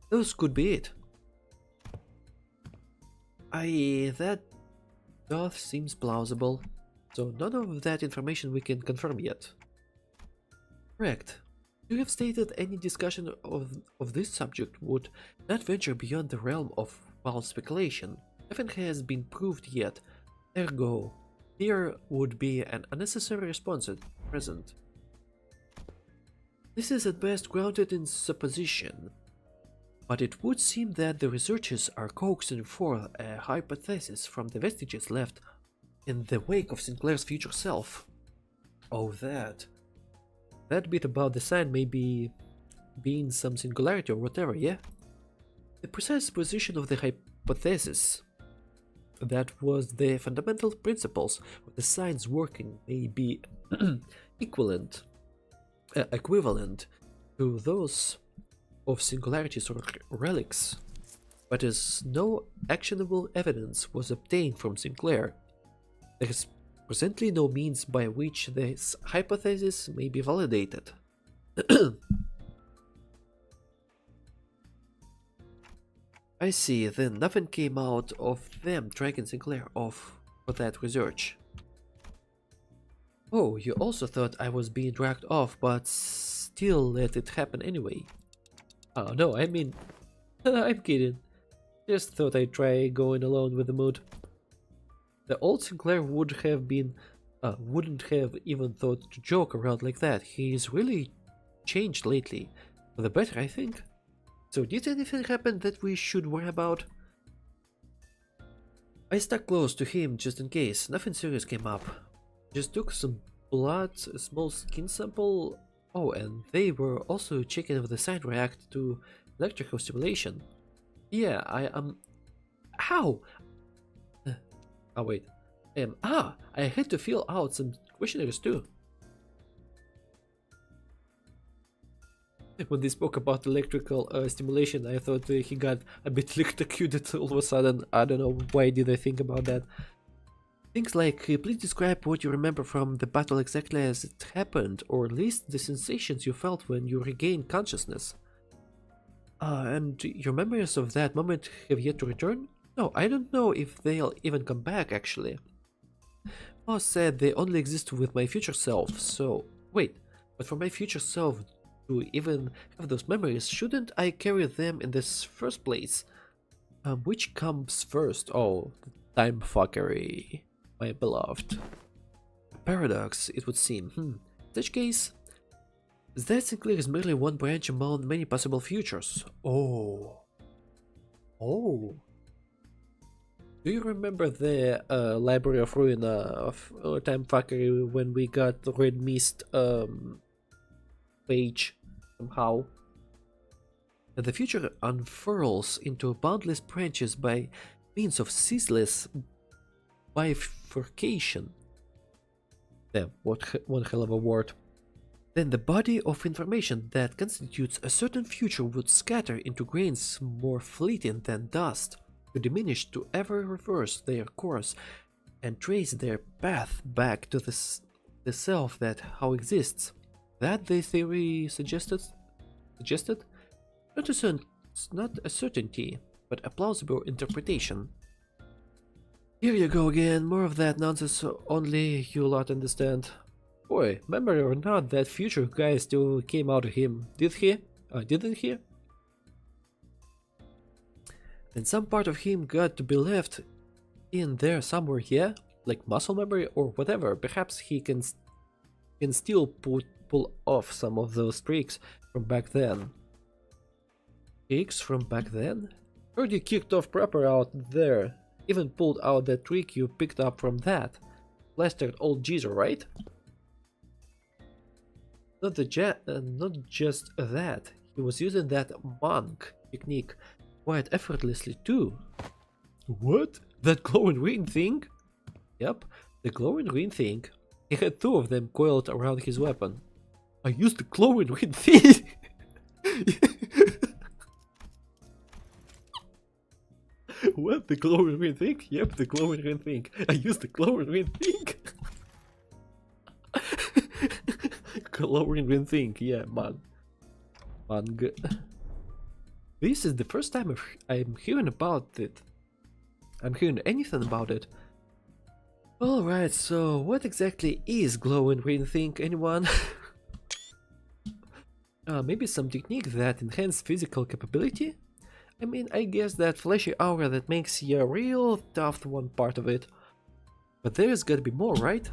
Those could be it. That doth seems plausible, so none of that information we can confirm yet. Correct. You have stated any discussion of this subject would not venture beyond the realm of wild speculation. Nothing has been proved yet, ergo, there would be an unnecessary response at present. This is at best grounded in supposition, but it would seem that the researchers are coaxing forth a hypothesis from the vestiges left in the wake of Sinclair's future self. Oh, that bit about the sign may be being some singularity or whatever, yeah? The precise position of the hypothesis that was the fundamental principles of the signs working may be equivalent to those of singularities or relics, but as no actionable evidence was obtained from Sinclair, there is presently no means by which this hypothesis may be validated. I see, then nothing came out of them dragging Sinclair off for that research. Oh, you also thought I was being dragged off, but still let it happen anyway. Oh no, I mean, I'm kidding. Just thought I'd try going alone with the mood. The old Sinclair wouldn't have even thought to joke around like that. He's really changed lately. For the better, I think. So did anything happen that we should worry about? I stuck close to him just in case. Nothing serious came up. Just took some blood, a small skin sample. Oh, and they were also checking if the sign react to electrical stimulation. Yeah, I How? Oh wait. I had to fill out some questionnaires too. When they spoke about electrical stimulation, I thought he got a bit electrocuted all of a sudden. I don't know why did I think about that. Things like, please describe what you remember from the battle exactly as it happened, or at least the sensations you felt when you regained consciousness. And your memories of that moment have yet to return? No, I don't know if they'll even come back, actually. Boss said they only exist with my future self, so... Wait, but for my future self to even have those memories, shouldn't I carry them in this first place? Which comes first? Oh, the time fuckery, my beloved. A paradox, it would seem. In such case, that Sinclair is merely one branch among many possible futures. Oh. Oh. Do you remember the Library of Ruin of Time Fuckery when we got Red Mist page somehow? And the future unfurls into boundless branches by means of ceaseless bifurcation. Damn, what one hell of a word. Then the body of information that constitutes a certain future would scatter into grains more fleeting than dust, to diminish to ever reverse their course and trace their path back to the self that how exists. That the theory suggested? Not a certainty, but a plausible interpretation. Here you go again, more of that nonsense only you lot understand. Boy, memory or not, that future guy still came out of him, didn't he? And some part of him got to be left in there somewhere, yeah? Like muscle memory or whatever. Perhaps he can still pull off some of those tricks from back then. Tricks from back then? Heard you kicked off proper out there. Even pulled out that trick you picked up from that plastered old geezer, right? Not just that. He was using that monk technique quite effortlessly too. What? That glowing green thing? Yep, the glowing green thing. He had two of them coiled around his weapon. I used the glowing green thing! What? The glowing green thing? Yep, the glowing green thing. I used the glowing green thing? Glowing green thing, yeah, man. This is the first time I'm hearing about it. I'm hearing anything about it. Alright, so what exactly is glowing green thing, anyone? Maybe some technique that enhance physical capability? I mean, I guess that flashy aura that makes you real tough one part of it. But there's gotta be more, right?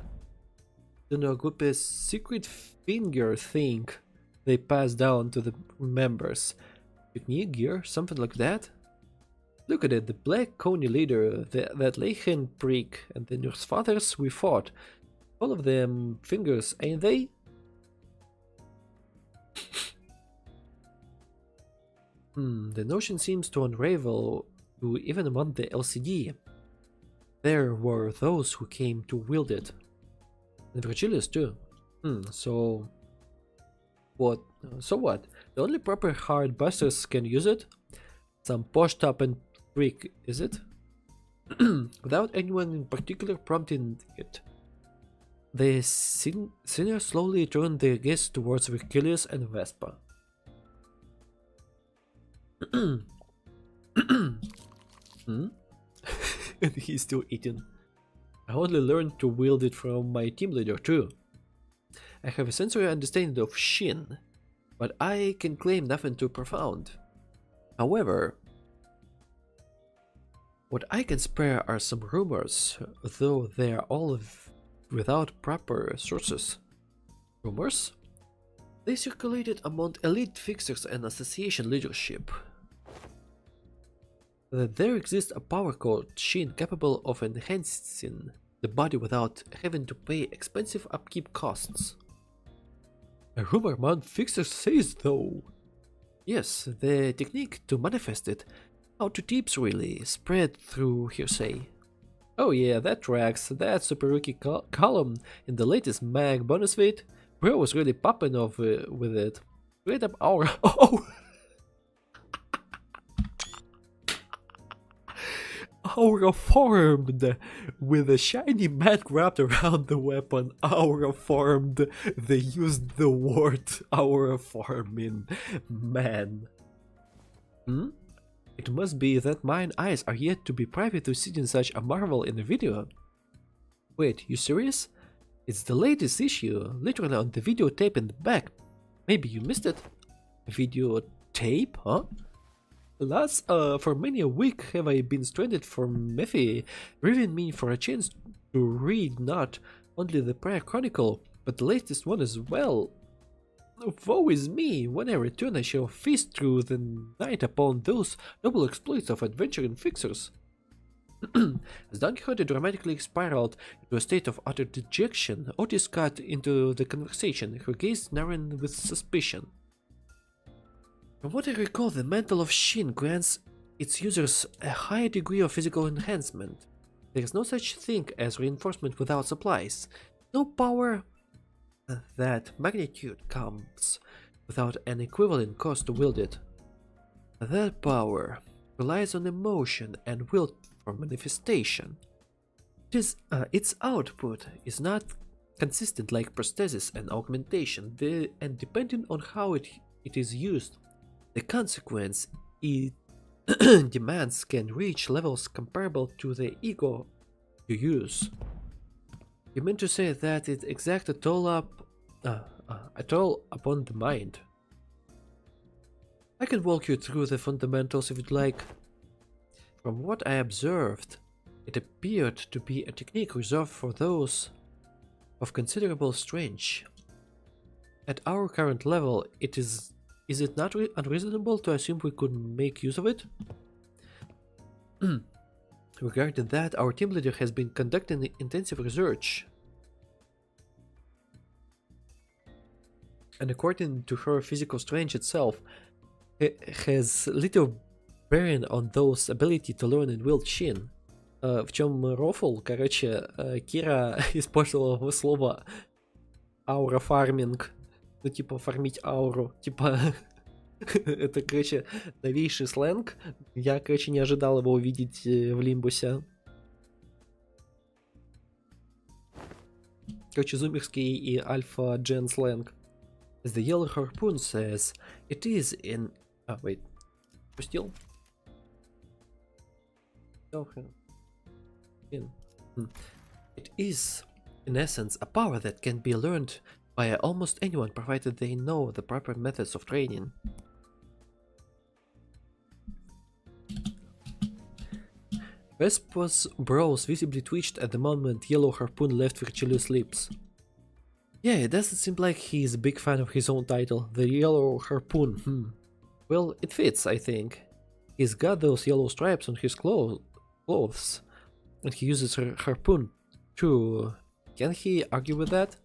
The Nogupe's secret finger thing they pass down to the members. Technique, gear, something like that? Look at it, the black coney leader, that Leichen prick, and the nurse fathers we fought. All of them fingers, ain't they? The notion seems to unravel to even among the LCD. There were those who came to wield it. And Virgilius too. So what? The only proper hard busters can use it? Some posh top and prick, is it? Without anyone in particular prompting it. The sinners slowly turned their gaze towards Virgilius and Vespa. And he's still eating. I only learned to wield it from my team leader too. I have a sensory understanding of Shin, but I can claim nothing too profound. However, what I can spare are some rumors, though they are all without proper sources. Rumors? They circulated among elite fixers and association leadership. That there exists a power called Shin capable of enhancing the body without having to pay expensive upkeep costs. A rumor among fixers says though. Yes, the technique to manifest it, how to tips really, spread through hearsay. Oh yeah, that tracks, that super rookie column in the latest mag bonus vid, bro was really popping off with it. Straight up aura. Oh! Aura formed! With a shiny mat wrapped around the weapon, aura formed. They used the word aura forming. Man. It must be that mine eyes are yet to be privy to seeing such a marvel in a video. Wait, you serious? It's the latest issue, literally on the videotape in the back. Maybe you missed it? Videotape, huh? Alas, for many a week have I been stranded from Mephi, leaving me for a chance to read not only the prior chronicle, but the latest one as well. Woe is me! When I return I shall feast through the night upon those noble exploits of adventuring fixers. As Don Quixote dramatically spiraled into a state of utter dejection, Otis cut into the conversation, her gaze narrowing with suspicion. From what I recall, the mantle of Shin grants its users a high degree of physical enhancement. There is no such thing as reinforcement without supplies. No power that magnitude comes without an equivalent cost to wield it. That power relies on emotion and will for manifestation. Its output is not consistent like prosthesis and augmentation, and depending on how it is used, the consequence it demands can reach levels comparable to the ego you use. You mean to say that it exacts a toll upon the mind? I can walk you through the fundamentals if you'd like. From what I observed, it appeared to be a technique reserved for those of considerable strength. At our current level, is it not unreasonable to assume we could make use of it? Regarding that, our team leader has been conducting intensive research. And according to her, physical strength itself has little bearing on those ability to learn and wield Shin. В чем рофл? Короче, Кира использовала слово аура фарминг. Ну, типа, фармить ауру. Типа, это, короче, новейший сленг. Я, короче, не ожидал его увидеть в Лимбусе. Короче, зумерский и альфа-джен сленг. As the Yellow Harpoon says, it is in... Ah, wait. Пустил? It is, in essence, a power that can be learned by almost anyone provided they know the proper methods of training. Vespa's brows visibly twitched at the moment Yellow Harpoon left Virgilius' lips. Yeah, it doesn't seem like he's a big fan of his own title, the Yellow Harpoon. Well, it fits, I think. He's got those yellow stripes on his clothes, and he uses her harpoon too. Can he argue with that?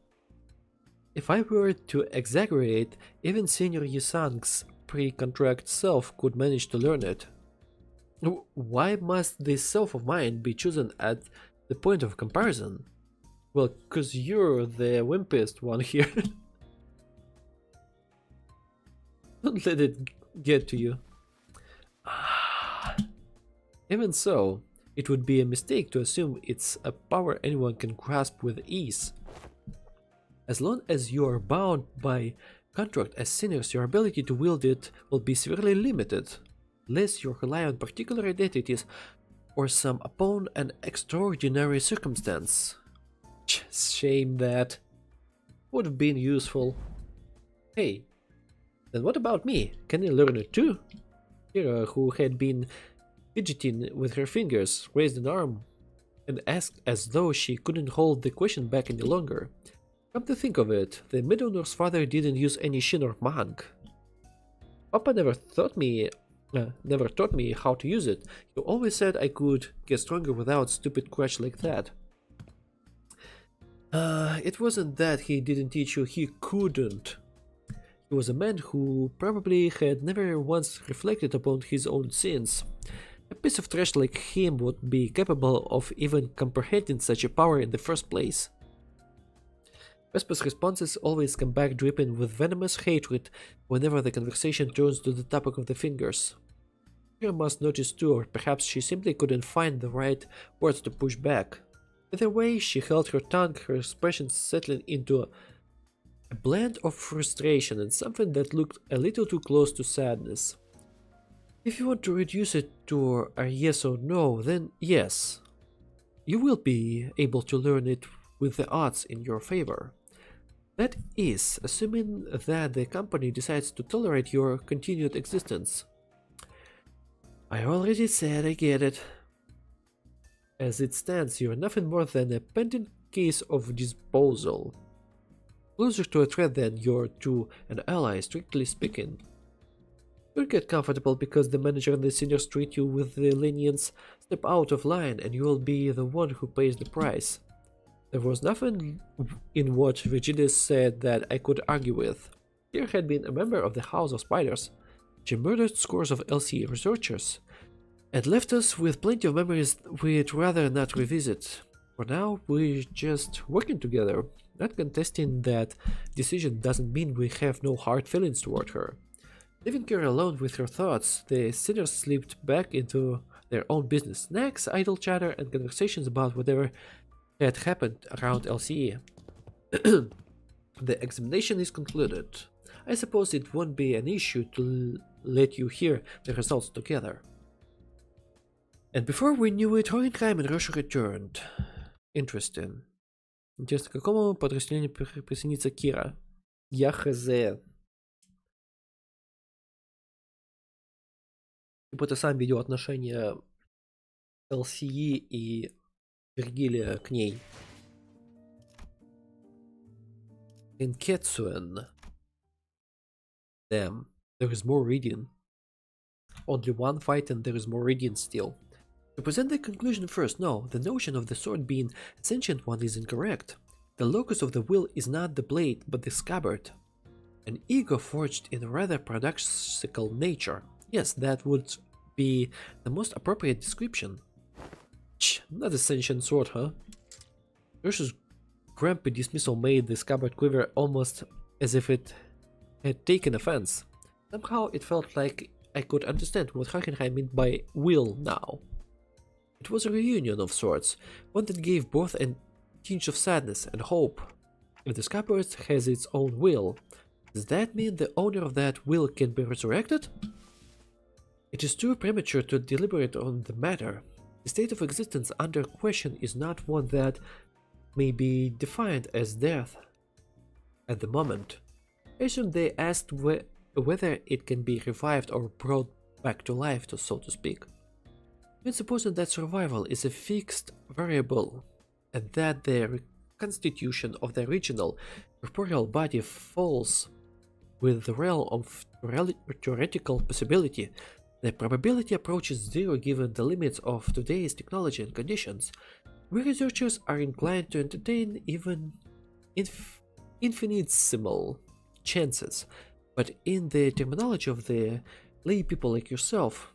If I were to exaggerate, even Senior Yusang's pre-contract self could manage to learn it. Why must this self of mine be chosen at the point of comparison? Well, cause you're the wimpiest one here. Don't let it get to you. Even so, it would be a mistake to assume it's a power anyone can grasp with ease. As long as you are bound by contract as seniors, your ability to wield it will be severely limited, unless you rely on particular identities or some upon an extraordinary circumstance. Shame that. Would have been useful. Hey, then what about me? Can I learn it too? Kira, who had been fidgeting with her fingers, raised an arm and asked as though she couldn't hold the question back any longer. Come to think of it, the Midowner's father didn't use any Shin or Mahang. Papa never taught me how to use it. He always said I could get stronger without stupid crutch like that. It wasn't that he didn't teach you, he couldn't. He was a man who probably had never once reflected upon his own sins. A piece of trash like him would be capable of even comprehending such a power in the first place. Vespa's responses always come back dripping with venomous hatred whenever the conversation turns to the topic of the fingers. Kira must notice too, or perhaps she simply couldn't find the right words to push back. Either way, she held her tongue, her expression settling into a blend of frustration and something that looked a little too close to sadness. If you want to reduce it to a yes or no, then yes. You will be able to learn it with the odds in your favor. That is, assuming that the company decides to tolerate your continued existence. I already said I get it. As it stands, you are nothing more than a pending case of disposal. Closer to a threat than you're to an ally, strictly speaking. You'll get comfortable because the manager and the seniors treat you with the lenience. Step out of line and you will be the one who pays the price. There was nothing in what Virgilius said that I could argue with. Here had been a member of the House of Spiders. She murdered scores of LCE researchers and left us with plenty of memories we'd rather not revisit. For now, we're just working together. Not contesting that decision doesn't mean we have no hard feelings toward her. Leaving her alone with her thoughts, the sinners slipped back into their own business. Snacks, idle chatter, and conversations about whatever had happened around LCE. The examination is concluded. I suppose it won't be an issue to let you hear the results together. And before we knew it, Hohenheim and Roche returned. Interesting. Интересно, к какому подразделению присоединится Кира? Я хз. Типа ты сам видел отношения LCE и Вергилия к ней. Enketsuen. Damn, there is more reading. Only one fight and there is more reading still. To present the conclusion first, no, the notion of the sword being a sentient one is incorrect. The locus of the will is not the blade, but the scabbard. An ego forged in a rather paradoxical nature. Yes, that would be the most appropriate description. Not a sentient sword, huh? Roche's grumpy dismissal made the scabbard quiver almost as if it had taken offense. Somehow it felt like I could understand what Hohenheim meant by will now. It was a reunion of sorts, one that gave both a tinge of sadness and hope. If the scabbard has its own will, does that mean the owner of that will can be resurrected? It is too premature to deliberate on the matter. The state of existence under question is not one that may be defined as death. at the moment. I assume they asked whether it can be revived or brought back to life, so to speak. When supposing that survival is a fixed variable and that the constitution of the original corporeal body falls with the realm of theoretical possibility, the probability approaches zero given the limits of today's technology and conditions. We researchers are inclined to entertain even infinitesimal chances, but in the terminology of the lay people like yourself,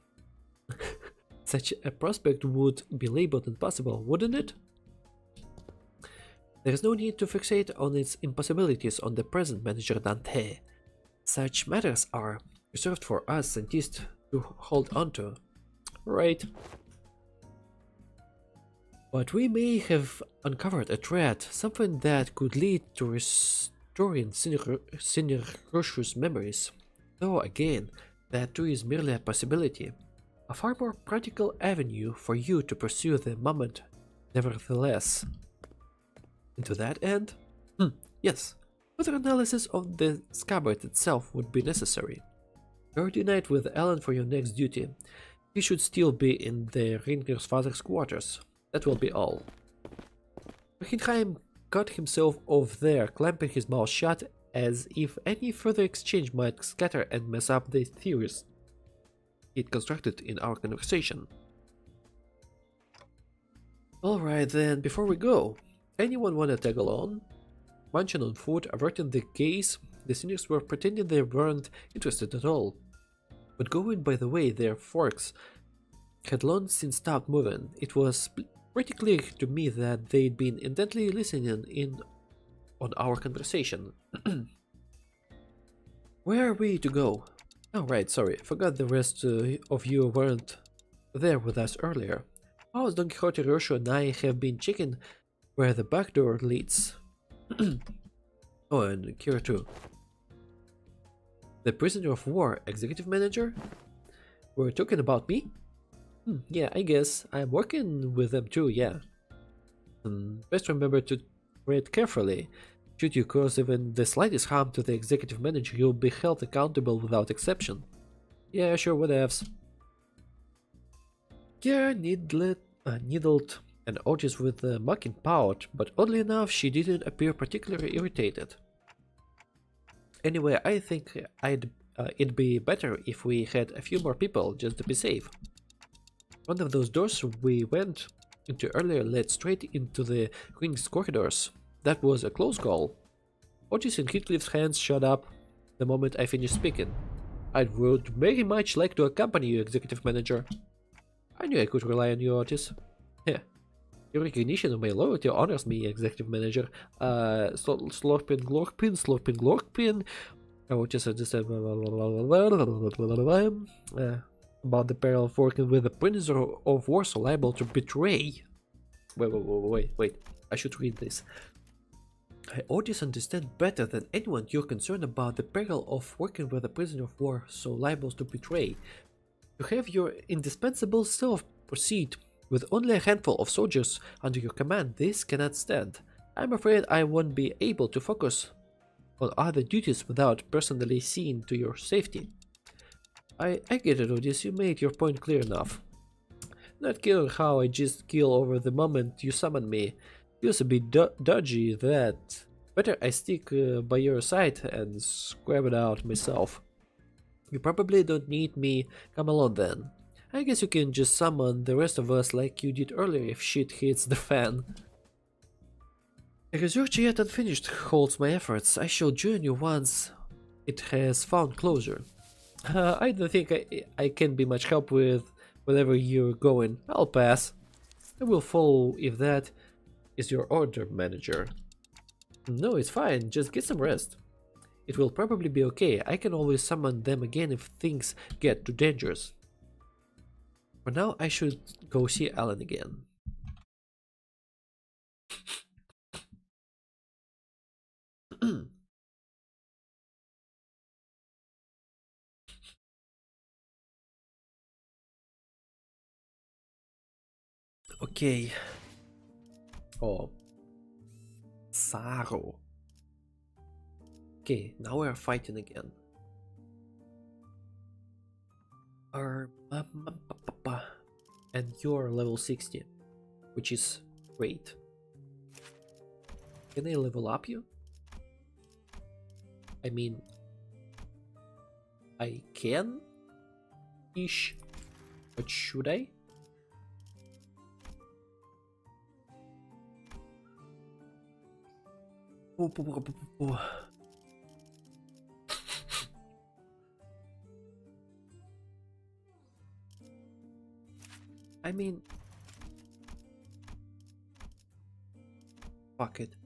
such a prospect would be labeled impossible, wouldn't it? There is no need to fixate on its impossibilities on the present, Manager Dante. Such matters are reserved for us scientists to hold on to. Right. But we may have uncovered a thread, something that could lead to restoring Senior Rushu's memories. Though again, that too is merely a possibility. A far more practical avenue for you to pursue the moment, nevertheless. And to that end, yes, further analysis of the scabbard itself would be necessary. Coordinate with Alan for your next duty. He should still be in the Ringer's father's quarters. That will be all. Hindheim cut himself off there, clamping his mouth shut as if any further exchange might scatter and mess up the theories he'd constructed in our conversation. Alright then, before we go, anyone wanna tag along? Munching on food, averting the gaze, the seniors were pretending they weren't interested at all. But going by the way their forks had long since stopped moving, it was pretty clear to me that they'd been intently listening in on our conversation. Where are we to go? Oh right, sorry, forgot the rest of you weren't there with us earlier. House Don Quixote, Rosho and I have been checking where the back door leads. Oh, and Kira too. The prisoner of war, executive manager? We're talking about me? Yeah, I guess. I'm working with them too, yeah. Best remember to tread carefully. Should you cause even the slightest harm to the executive manager, you'll be held accountable without exception. Yeah, sure, whatevs. Kira needled and Otis with a mocking pout, but oddly enough, she didn't appear particularly irritated. Anyway, I think it'd be better if we had a few more people just to be safe. One of those doors we went into earlier led straight into the Queen's corridors. That was a close call. Otis and Heathcliff's hands shot up the moment I finished speaking. I would very much like to accompany you, Executive Manager. I knew I could rely on you, Otis. Yeah. Your recognition of my loyalty honors me, Executive Manager. Slorpin Glorpin. Otis just said about the peril of working with a prisoner of war so liable to betray. Wait. I should read this. I Otis understand better than anyone you're concerned about the peril of working with a prisoner of war so liable to betray. To have your indispensable self proceed with only a handful of soldiers under your command, this cannot stand. I'm afraid I won't be able to focus on other duties without personally seeing to your safety. I get it, Otis, you made your point clear enough. Not caring how I just keel over the moment you summon me. Feels a bit dodgy that. Better I stick by your side and scrap it out myself. You probably don't need me, come along then. I guess you can just summon the rest of us like you did earlier if shit hits the fan. A research yet unfinished holds my efforts. I shall join you once it has found closure. I don't think I can be much help with wherever you're going. I'll pass. I will follow if that is your order, Manager. No, it's fine. Just get some rest. It will probably be okay. I can always summon them again if things get too dangerous. For now, I should go see Alan again. Okay. Oh. Saro. Okay, now we are fighting again. And you're level 60, which is great. Can I level up you? I mean, I can ish, but should I? I mean, fuck it.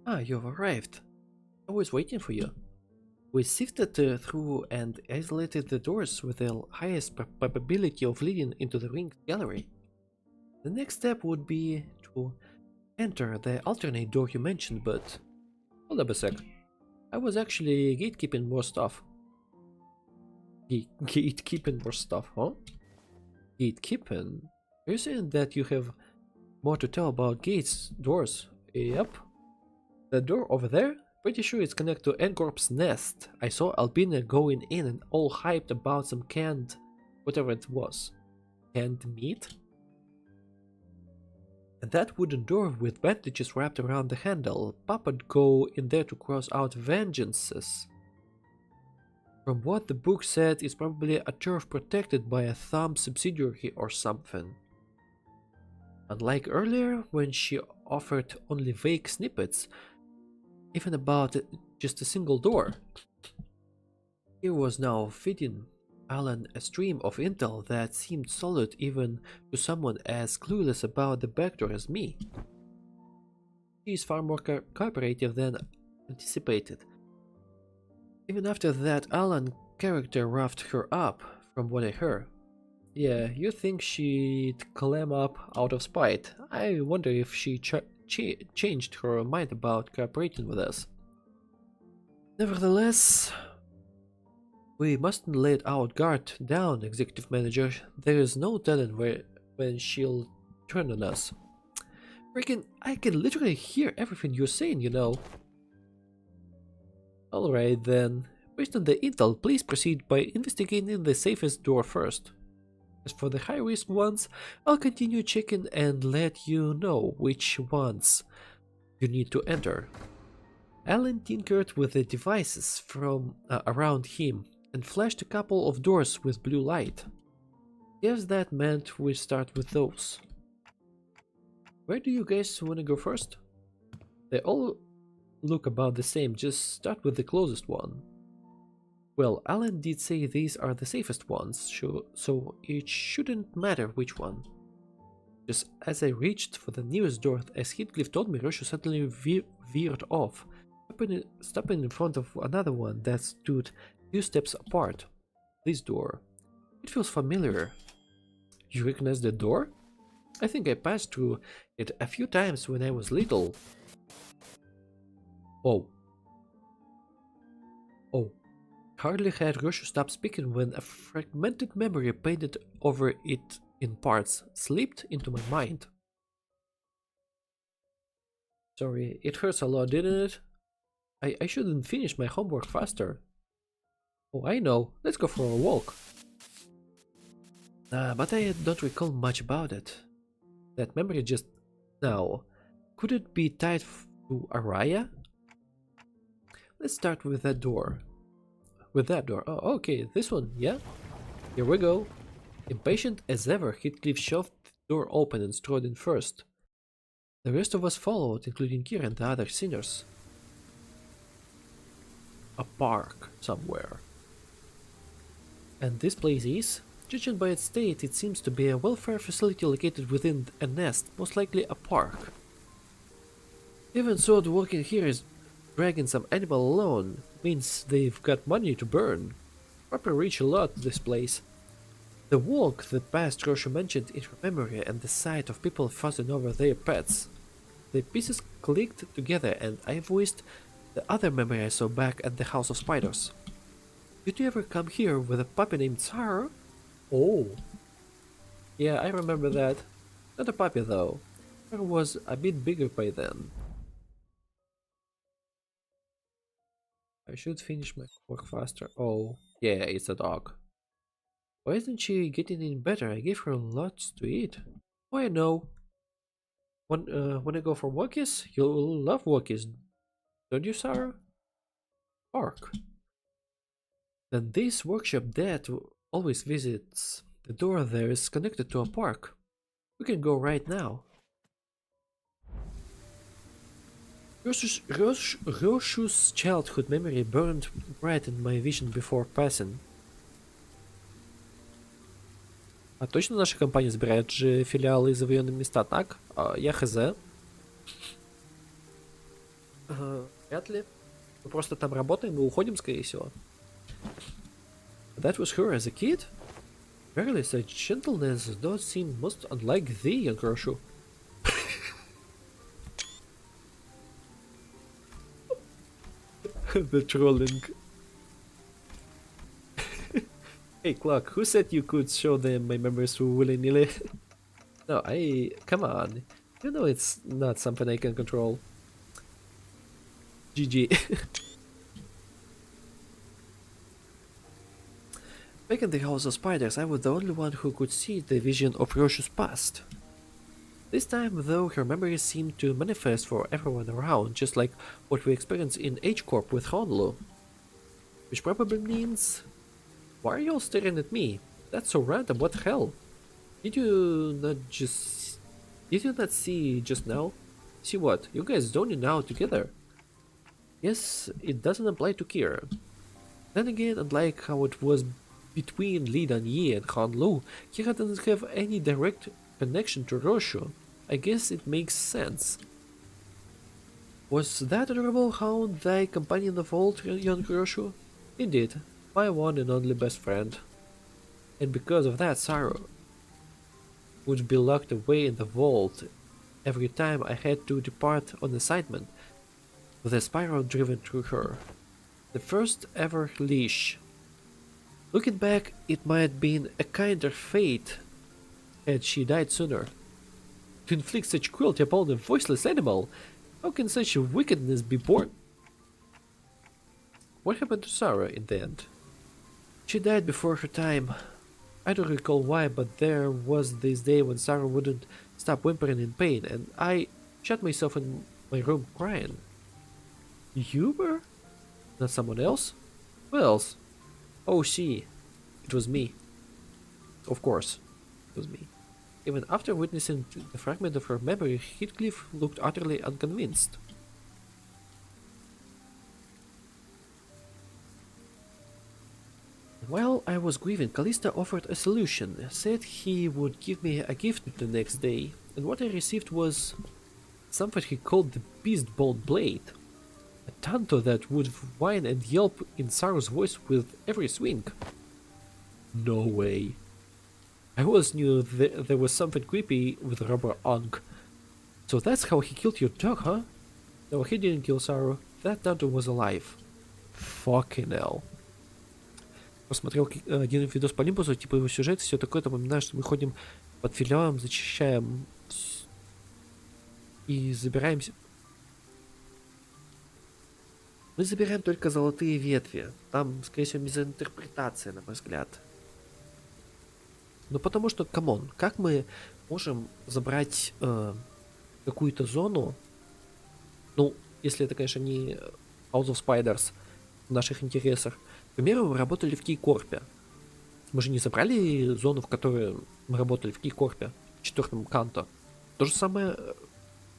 Ah, you've arrived. I was waiting for you. We sifted through and isolated the doors with the highest probability of leading into the ring gallery. The next step would be to enter the alternate door you mentioned, but hold up a sec. I was actually gatekeeping more stuff. Gatekeeping more stuff, huh? Gatekeeping? Are you saying that you have more to tell about gates, doors? Yep. The door over there? Pretty sure it's connected to N-Corp's nest. I saw Albina going in and all hyped about some canned... whatever it was. Canned meat? And that wooden door with bandages wrapped around the handle. Papa'd go in there to cross out vengeances. From what the book said, it's probably a turf protected by a thumb subsidiary or something. Unlike earlier, when she offered only vague snippets, even about just a single door. Here was now feeding Alan a stream of intel that seemed solid even to someone as clueless about the backdoor as me. She is far more cooperative than anticipated. Even after that Alan character roughed her up, from what I heard. Yeah, you think she'd clam up out of spite. I wonder if she changed her mind about cooperating with us. Nevertheless, we mustn't let our guard down, Executive Manager. There is no telling when she'll turn on us. Freaking, I can literally hear everything you're saying, you know. Alright then, based on the intel, please proceed by investigating the safest door first. As for the high-risk ones, I'll continue checking and let you know which ones you need to enter. Alan tinkered with the devices from around him and flashed a couple of doors with blue light. Guess that meant we start with those. Where do you guys want to go first? They all look about the same, just start with the closest one. Well, Alan did say these are the safest ones, so it shouldn't matter which one. Just as I reached for the nearest door, as Heathcliff told me, Roshu suddenly veered off, stopping in front of another one that stood a few steps apart. This door. It feels familiar. You recognize the door? I think I passed through it a few times when I was little. Oh. Oh. Hardly had Roshu stopped speaking when a fragmented memory painted over it in parts slipped into my mind. Sorry, it hurts a lot, didn't it? I shouldn't finish my homework faster. Oh, I know. Let's go for a walk. But I don't recall much about it. That memory just now. Could it be tied to Araya? Let's start with that door. With that door. Oh, okay, this one, yeah? Here we go. Impatient as ever, Heathcliff shoved the door open and strode in first. The rest of us followed, including Kira and the other sinners. A park somewhere. And this place is? Judging by its state, it seems to be a welfare facility located within a nest, most likely a park. Even so, the walking here is dragging some animal alone means they've got money to burn. Proper rich a lot, this place. The walk that passed Roshu mentioned in her memory and the sight of people fussing over their pets. The pieces clicked together and I voiced the other memory I saw back at the House of Spiders. Did you ever come here with a puppy named Tsar? Oh. Yeah, I remember that. Not a puppy though. It was a bit bigger by then. I should finish my work faster. Oh, yeah, it's a dog. Why isn't she getting any better? I gave her lots to eat. Oh, I know. When I go for walkies, you'll love walkies, don't you, Sarah? Park. Then this workshop Dad always visits. The door there is connected to a park. We can go right now. Roshu's childhood memory burned bright in my vision before passing. А точно наша компания забирает же филиалы и завоеванные места, так? Я хз. Вряд ли. Мы просто там работаем и уходим, скорее всего. That was her as a kid? Verily, such gentleness does seem most unlike thee, young Roshu. The trolling. Hey, Clock, who said you could show them my members willy-nilly? No, come on. You know it's not something I can control. GG. Back in the House of Spiders, I was the only one who could see the vision of Roshu's past. This time, though, her memories seemed to manifest for everyone around, just like what we experienced in H-Corp with Honlu. Which probably means... Why are you all staring at me? That's so random, what the hell? Did you not see just now? See what? You guys zoning now together. Yes, it doesn't apply to Kira. Then again, unlike how it was between Li Dan-Yi and Han Lu, Kira doesn't have any direct connection to Roshu. I guess it makes sense. Was that adorable hound thy companion of old, young Roshu? Indeed, my one and only best friend. And because of that, Saru would be locked away in the vault every time I had to depart on assignment, with a spiral driven through her. The first ever leash. Looking back, it might have been a kinder fate had she died sooner. To inflict such cruelty upon a voiceless animal, how can such wickedness be born? What happened to Sarah in the end? She died before her time. I don't recall why, but there was this day when Sarah wouldn't stop whimpering in pain, and I shut myself in my room crying. You were? Not someone else? Who else? Oh, she. It was me. Of course, it was me. Even after witnessing the fragment of her memory, Heathcliff looked utterly unconvinced. While I was grieving, Callista offered a solution, said he would give me a gift the next day, and what I received was something he called the Beast-Bolt Blade. A tanto that would whine and yelp in Saru's voice with every swing. No way. I always knew there was something creepy with Rubber Unk. So that's how he killed your dog, huh? No, he didn't kill Saru. That tanto was alive. Fucking hell. Посмотрел один видос по Лимбусу, типа его сюжет, все такое, там упоминаю, что мы ходим под филиалом, зачищаем и забираемся. Мы забираем только золотые ветви. Там, скорее всего, мизинтерпретация, на мой взгляд. Ну потому что, камон, как мы можем забрать какую-то зону, ну, если это, конечно, не House of Spiders в наших интересах. К примеру, мы работали в Кейкорпе. Мы же не забрали зону, в которой мы работали в Кейкорпе, в 4-м Канто. То же самое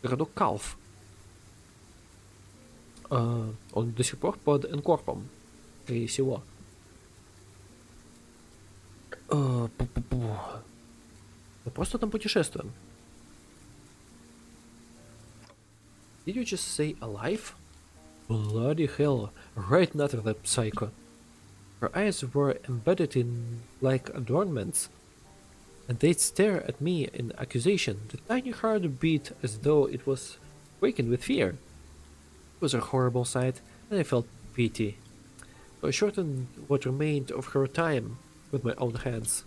городок Калф. Он до сих пор под Энкорпом, скорее всего. Мы просто там путешествуем. Did you just say alive? Bloody hell, right after that psycho. Her eyes were embedded in like adornments, and they'd stare at me in accusation. The tiny heart beat as though it was quaking with fear. It was a horrible sight, and I felt pity. So I shortened what remained of her time with my own hands.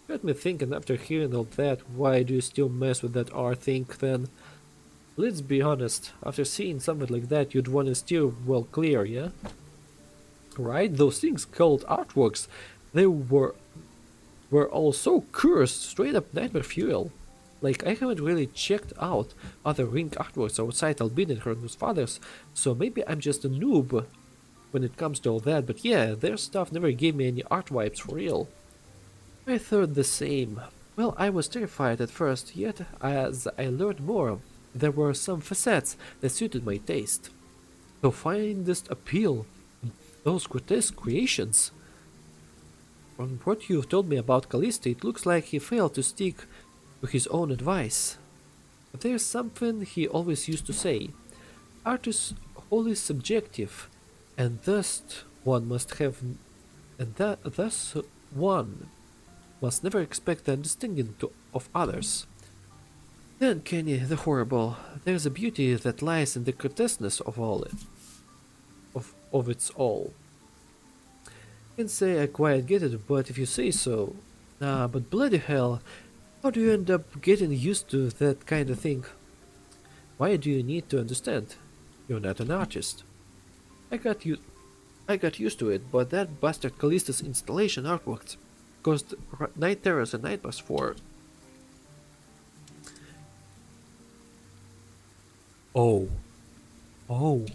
Let me think, and after hearing all that, why do you still mess with that art thing then? Let's be honest, after seeing something like that, you'd want to steer well clear, yeah? Right? Those things called artworks, they were all so cursed, straight up nightmare fuel. Like, I haven't really checked out other ring artworks outside Albin and her father's, so maybe I'm just a noob when it comes to all that, but yeah, their stuff never gave me any art vibes for real. I thought the same. Well, I was terrified at first, yet as I learned more, there were some facets that suited my taste. The finest appeal, those grotesque creations. From what you've told me about Callisto, it looks like he failed to stick to his own advice. But there's something he always used to say. Art is wholly subjective, and thus one must have, and thus one must never expect the understanding of others. Then, Kenny, the horrible, there's a beauty that lies in the grotesqueness of all it, of its all. Can't say I quite get it, but if you say so. But bloody hell, how do you end up getting used to that kind of thing? Why do you need to understand? You're not an artist. I got used to it, but that bastard Callisto's installation artworks caused night terrors and nightmares for. Oh. Oh.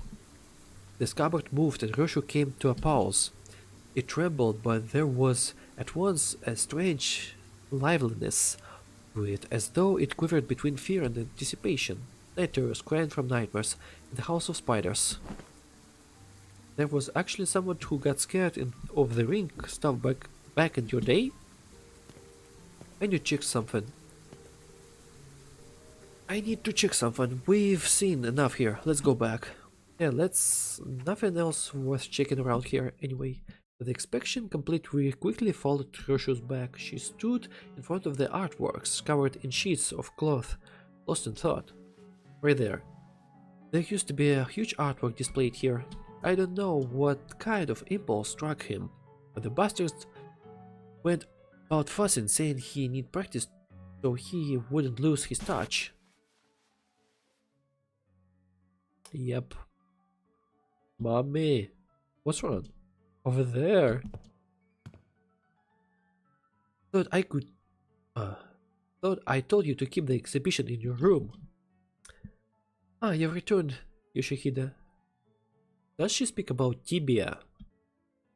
The scabbard moved and Roshu came to a pause. It trembled, but there was at once a strange liveliness to it, as though it quivered between fear and anticipation. Night terrors crying from nightmares in the house of spiders. There was actually someone who got scared of the ring stuff back in your day? I need to check something. We've seen enough here. Let's go back. Yeah, nothing else worth checking around here anyway. With the inspection complete, we quickly followed Roshu's back. She stood in front of the artworks, covered in sheets of cloth, lost in thought. Right there. There used to be a huge artwork displayed here. I don't know what kind of impulse struck him, but the bastard went about fussing, saying he need practice so he wouldn't lose his touch. Yep. Mommy, what's wrong? Over there. Thought I told you to keep the exhibition in your room. Ah, you've returned, Yoshihide. Does she speak about Tibia?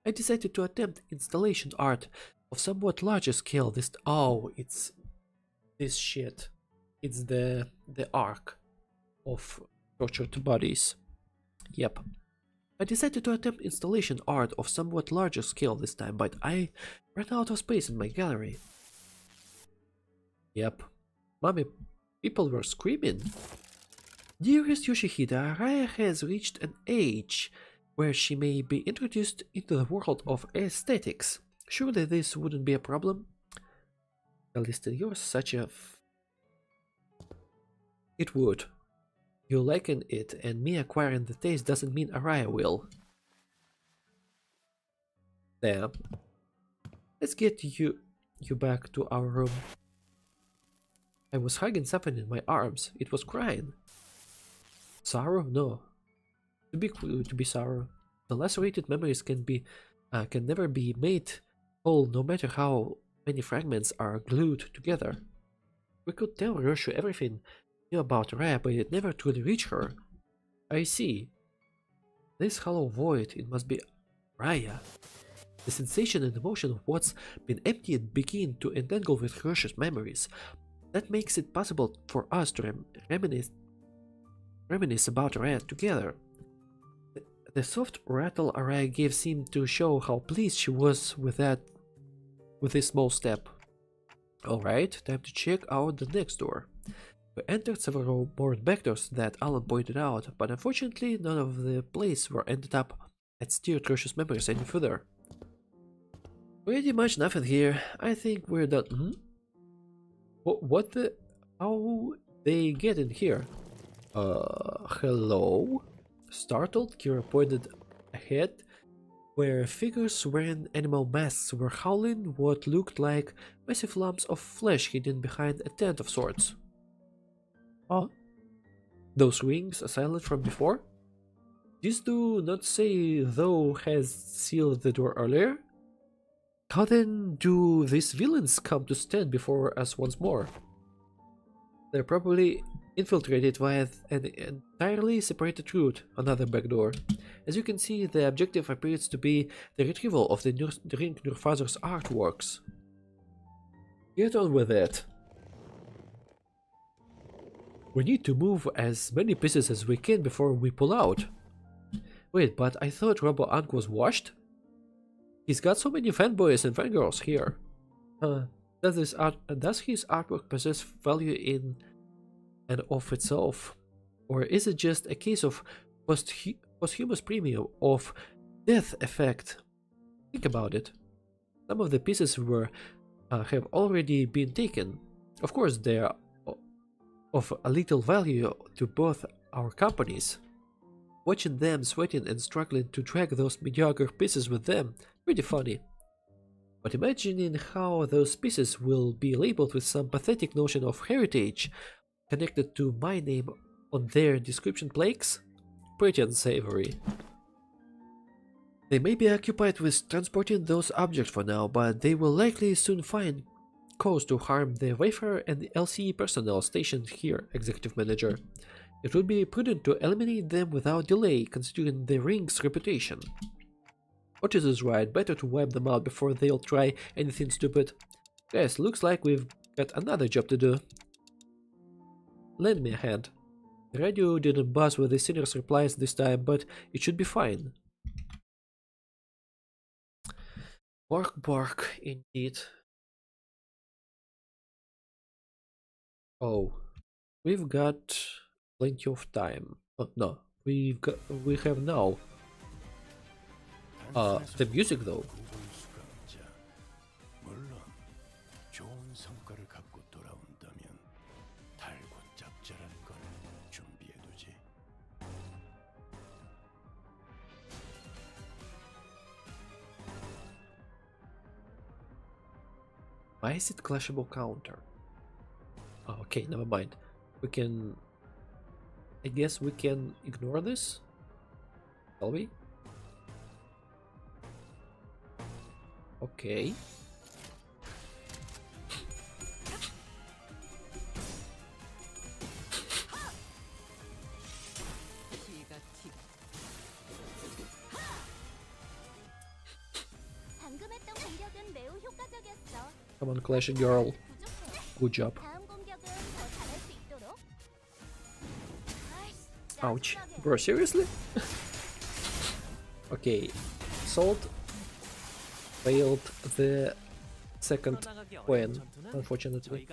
I decided to attempt installation art of somewhat larger scale this. Oh, it's this shit. It's the arc of tortured bodies. Yep. I decided to attempt installation art of somewhat larger scale this time, but I ran out of space in my gallery. Yep. Mommy, people were screaming. Dearest Yoshihide, Araya has reached an age where she may be introduced into the world of aesthetics. Surely this wouldn't be a problem? Callisto, you're such a... It would. You liken it, and me acquiring the taste doesn't mean Araya will. Damn. Let's get you back to our room. I was hugging something in my arms. It was crying. Sorrow? No. To be sorrow. The lacerated memories can never be made whole, no matter how many fragments are glued together. We could tell Roshu everything we knew about Raya, but it never truly reached her. I see. This hollow void, it must be Raya. The sensation and emotion of what's been emptied begin to entangle with Roshu's memories. That makes it possible for us to reminisce about Raya together. The soft rattle Araya gave seemed to show how pleased she was with this small step. Alright, time to check out the next door. We entered several more back doors that Alan pointed out, but unfortunately none of the places were ended up at steered Roshu's memories any further. Pretty much nothing here. I think we're done. What the? How they get in here? Hello? Startled, Kira pointed ahead where figures wearing animal masks were howling what looked like massive lumps of flesh hidden behind a tent of sorts. Oh, those rings are silent from before? This do not say thou has sealed the door earlier? How then do these villains come to stand before us once more? They're probably infiltrated via an entirely separated route, another back door. As you can see, the objective appears to be the retrieval of the ring Nurfather's artworks. Get on with it. We need to move as many pieces as we can before we pull out. Wait, but I thought Robo Unk was washed? He's got so many fanboys and fangirls here. Does his artwork possess value in and of itself? Or is it just a case of posthumous premium of death effect? Think about it. Some of the pieces have already been taken. Of course, they are of a little value to both our companies. Watching them sweating and struggling to drag those mediocre pieces with them, pretty funny. But imagining how those pieces will be labeled with some pathetic notion of heritage connected to my name on their description plaques, pretty unsavory. They may be occupied with transporting those objects for now, but they will likely soon find cause to harm the Wayfarer and the LCE personnel stationed here, Executive Manager. It would be prudent to eliminate them without delay, considering the ring's reputation. Otis is right, better to wipe them out before they'll try anything stupid. Guys, looks like we've got another job to do. Lend me a hand. The radio didn't buzz with the sinner's replies this time, but it should be fine. Bark, bark, indeed. Oh, we've got plenty of time. Oh, no, we have now. The music though. Why is it clashable counter? Oh, okay, never mind. We can... I guess we can ignore this? Shall we? Okay. Come on, Clashing Girl. Good job. Ouch. Bro, seriously? Okay. Salt failed the second coin, unfortunately.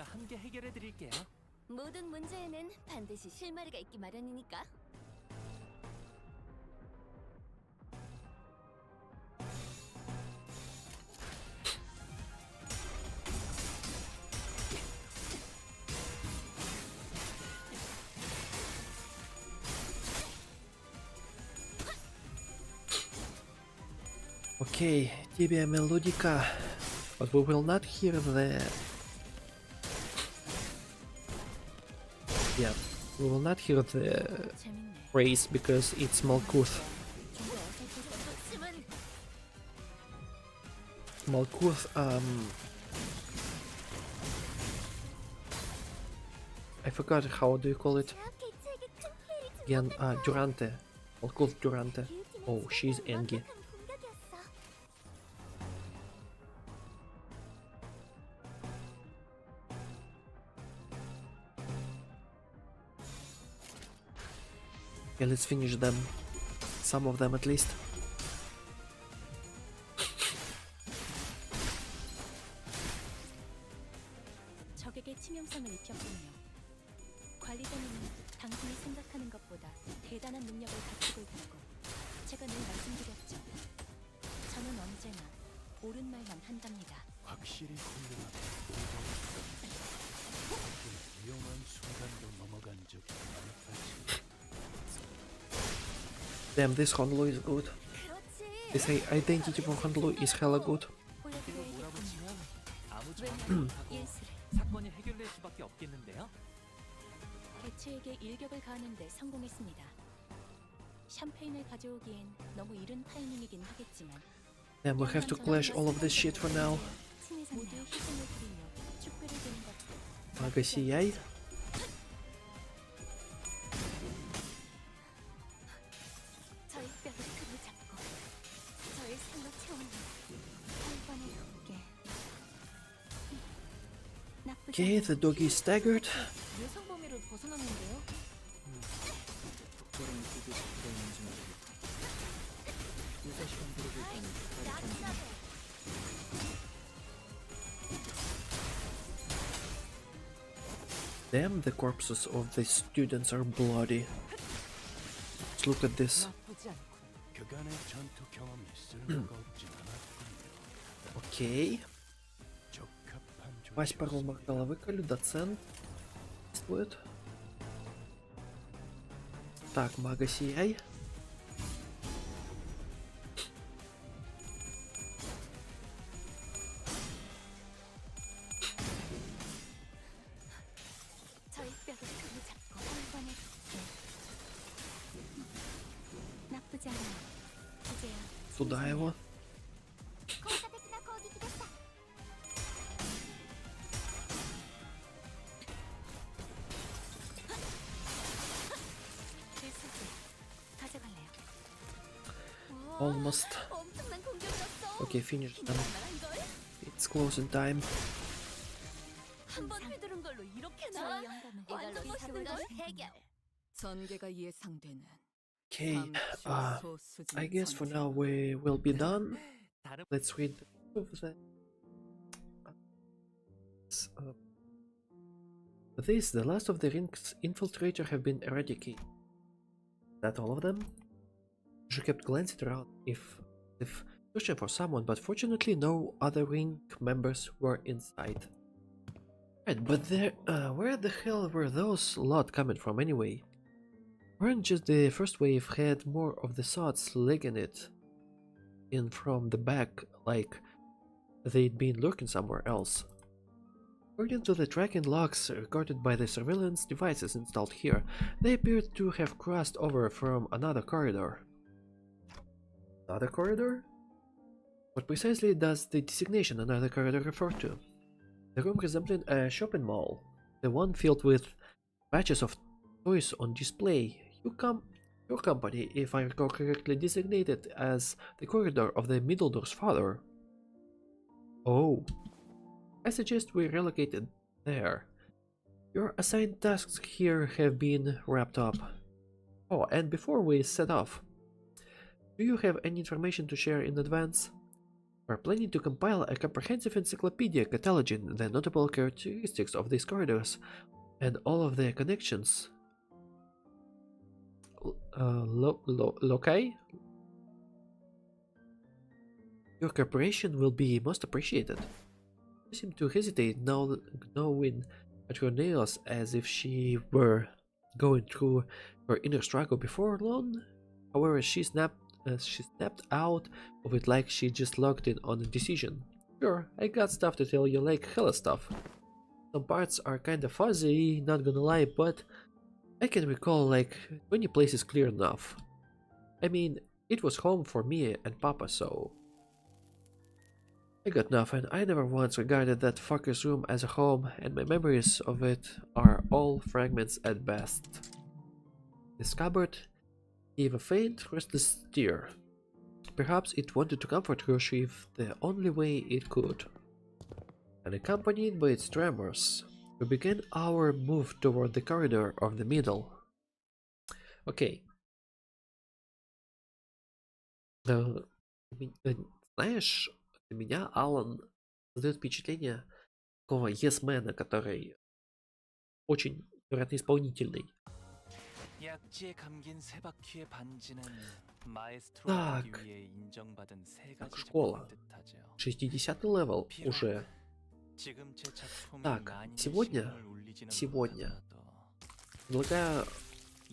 모든 문제에는 반드시 실마리가 있기 마련이니까. Okay, tibia melodica, but we will not hear the... Yeah, we will not hear the phrase because it's Malkuth. Malkuth, I forgot how do you call it? Again, Durante. Malkuth Durante. Oh, she's Engi. Okay, let's finish them. Some of them at least. 적에게 치명성을 입혔군요. 관리자님은 당신이 생각하는 것보다 대단한 능력을 가지고 있다고 제가 늘 말씀드렸죠. 저는 언제나 옳은 말만 한답니다. 확실히 훌륭하다. 위험한 순간도 넘어간 적이 많았지. Damn, this Honlo is good. 그렇지. They say identity for Handlu is hella good. 그리고 몰아붙이면 아무 정황도 왜냐면 못하고 일수를 사건이 해결될 수밖에 없겠는데요? 개체에게 일격을 가하는데 성공했습니다. 샴페인을 가져오기엔 너무 이른 타이밍이긴 하겠지만 Then we have to clash all of this shit for now. 모두의 희생을 드리며 축배를 드는 것도 Magasiai. 저의 뼈를 크게 잡고 저의 살로 채우는 한번에 함께 나쁘지 Okay, the doggy is staggered. 예상 범위를 벗어났는데요. 특별한 기대 시기가 있는지 모르겠고 의사 시간 부르고 있다니 Damn, the corpses of the students are bloody. Let's look at this. 그간의 전투 경험이 쓸모가 없진 않았군요. Окей. 적합한 Мазь 조치였습니다. порвал головы, доцент. Действует. Так, Магасиай. 저의 뼈를 크게 잡고 한번에 함께 나쁘지 않아요. 이제야 Туда его. 가져갈래요. Almost. 엄청난 공격이었어. Okay, finished them. 만만한걸? It's closing time. 한번 휘두른 걸로 이렇게 나? 완전 멋있는 걸 해결. 전개가 예상되는 Okay, 감추 소수진 I guess for 전개. now we will be done. 다른 Let's read the rest of that. This, the last of the ring's infiltrator have been eradicated. That all of them? She kept glancing around if searching for someone, but fortunately no other ring members were inside. Right, but there, where the hell were those lot coming from anyway? Weren't just the first wave had more of the sods legging it in from the back like they'd been lurking somewhere else? According to the tracking logs recorded by the surveillance devices installed here, they appeared to have crossed over from another corridor. Another corridor? What precisely does the designation another corridor refer to? The room resembling a shopping mall, the one filled with batches of toys on display. Your company, if I recall correctly, designated as the corridor of the Middledorf's father. Oh. I suggest we relocate it there. Your assigned tasks here have been wrapped up. Oh, and before we set off, do you have any information to share in advance? We're planning to compile a comprehensive encyclopedia cataloging the notable characteristics of these corridors and all of their connections. Loci? Your cooperation will be most appreciated. You seem to hesitate now, knowing at her nails as if she were going through her inner struggle before long. However, she snapped out of it like she just logged in on a decision. Sure, I got stuff to tell you, like hella stuff. Some parts are kinda fuzzy, not gonna lie, but I can recall like 20 places clear enough. I mean, it was home for me and Papa, so I got nothing. I never once regarded that fucker's room as a home, and my memories of it are all fragments at best. This cupboard gave a faint, restless stir. Perhaps it wanted to comfort Hiroshif the only way it could. And accompanied by its tremors, we began our move toward the corridor of the middle. Okay. Знаешь, для меня Алан создает впечатление такого yes-мэна, который очень, вероятно, исполнительный. 약지에 감긴 세 바퀴의 반지는 Так. 마에스트로가 되기 위해 인정받은 세 Так, 가지 школа. 조건을 뜻하죠. 60-й левел уже. 지금 제 작품이 Так, 많이 сегодня 시선을 울리지는 сегодня. 못하더라도 Предлагаю,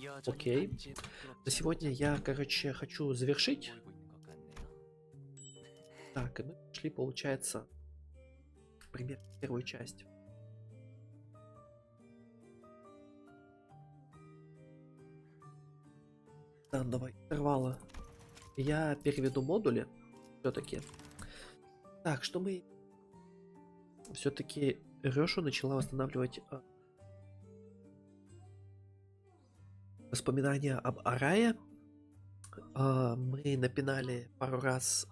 여전히 окей. 반지의 부끄럽지 На сегодня я, короче, хочу завершить. 보이고 있는 것 같네요. Так, и мы пошли, получается, примерно первую часть. Данного интервала. Я переведу модули все-таки. Так, что мы... Все-таки Рёшу начала восстанавливать воспоминания об Арае. Мы напинали пару раз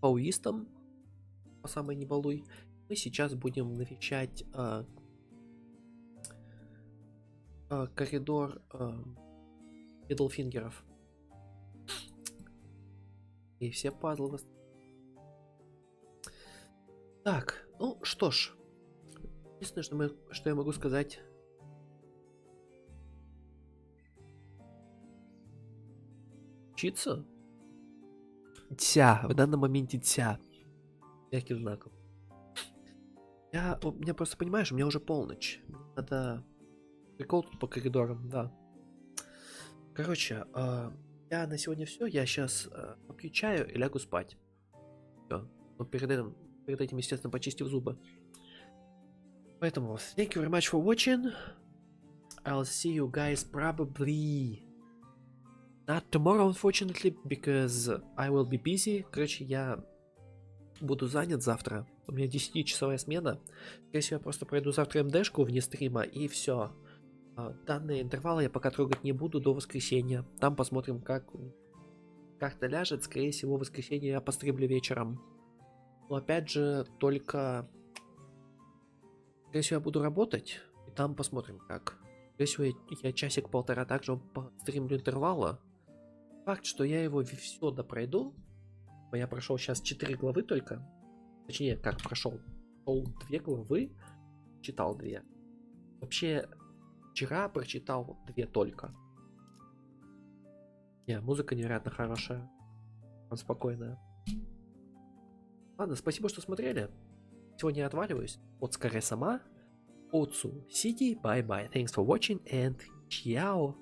пауистом, по самой не балуй. Мы сейчас будем навещать коридор Мидлфингеров. И все пазлы. Так, ну что ж. Единственное, что я могу сказать. Учиться? Тя. В данном моменте тя. Всяких знаков. У меня просто, понимаешь, у меня уже полночь. Надо... Прикол тут по коридорам, да. Короче, я на сегодня все. Я сейчас попью чаю и лягу спать. Все. Но перед этим, естественно, почистив зубы. Поэтому, thank you very much for watching. I'll see you guys probably not tomorrow, unfortunately, because I will be busy. Короче, я буду занят завтра. У меня 10-часовая смена. Если я просто пройду завтра МДшку вне стрима, и все. Данные интервалы я пока трогать не буду до воскресенья. Там посмотрим, как карта ляжет. Скорее всего, в воскресенье я постримлю вечером. Но опять же, только... Скорее всего, я буду работать. И там посмотрим, как. Скорее всего, я часик-полтора также постримлю интервала. Факт, что я его все допройду. Я прошел сейчас 4 главы только. Точнее, как прошел? Прошел 2 главы. Читал 2. Вообще... Вчера прочитал 2 только. Музыка невероятно хорошая. Он спокойная. Ладно, спасибо, что смотрели. Сегодня я отваливаюсь. От скорее сама. Отцу Сиди. Bye bye. Thanks for watching and ciao.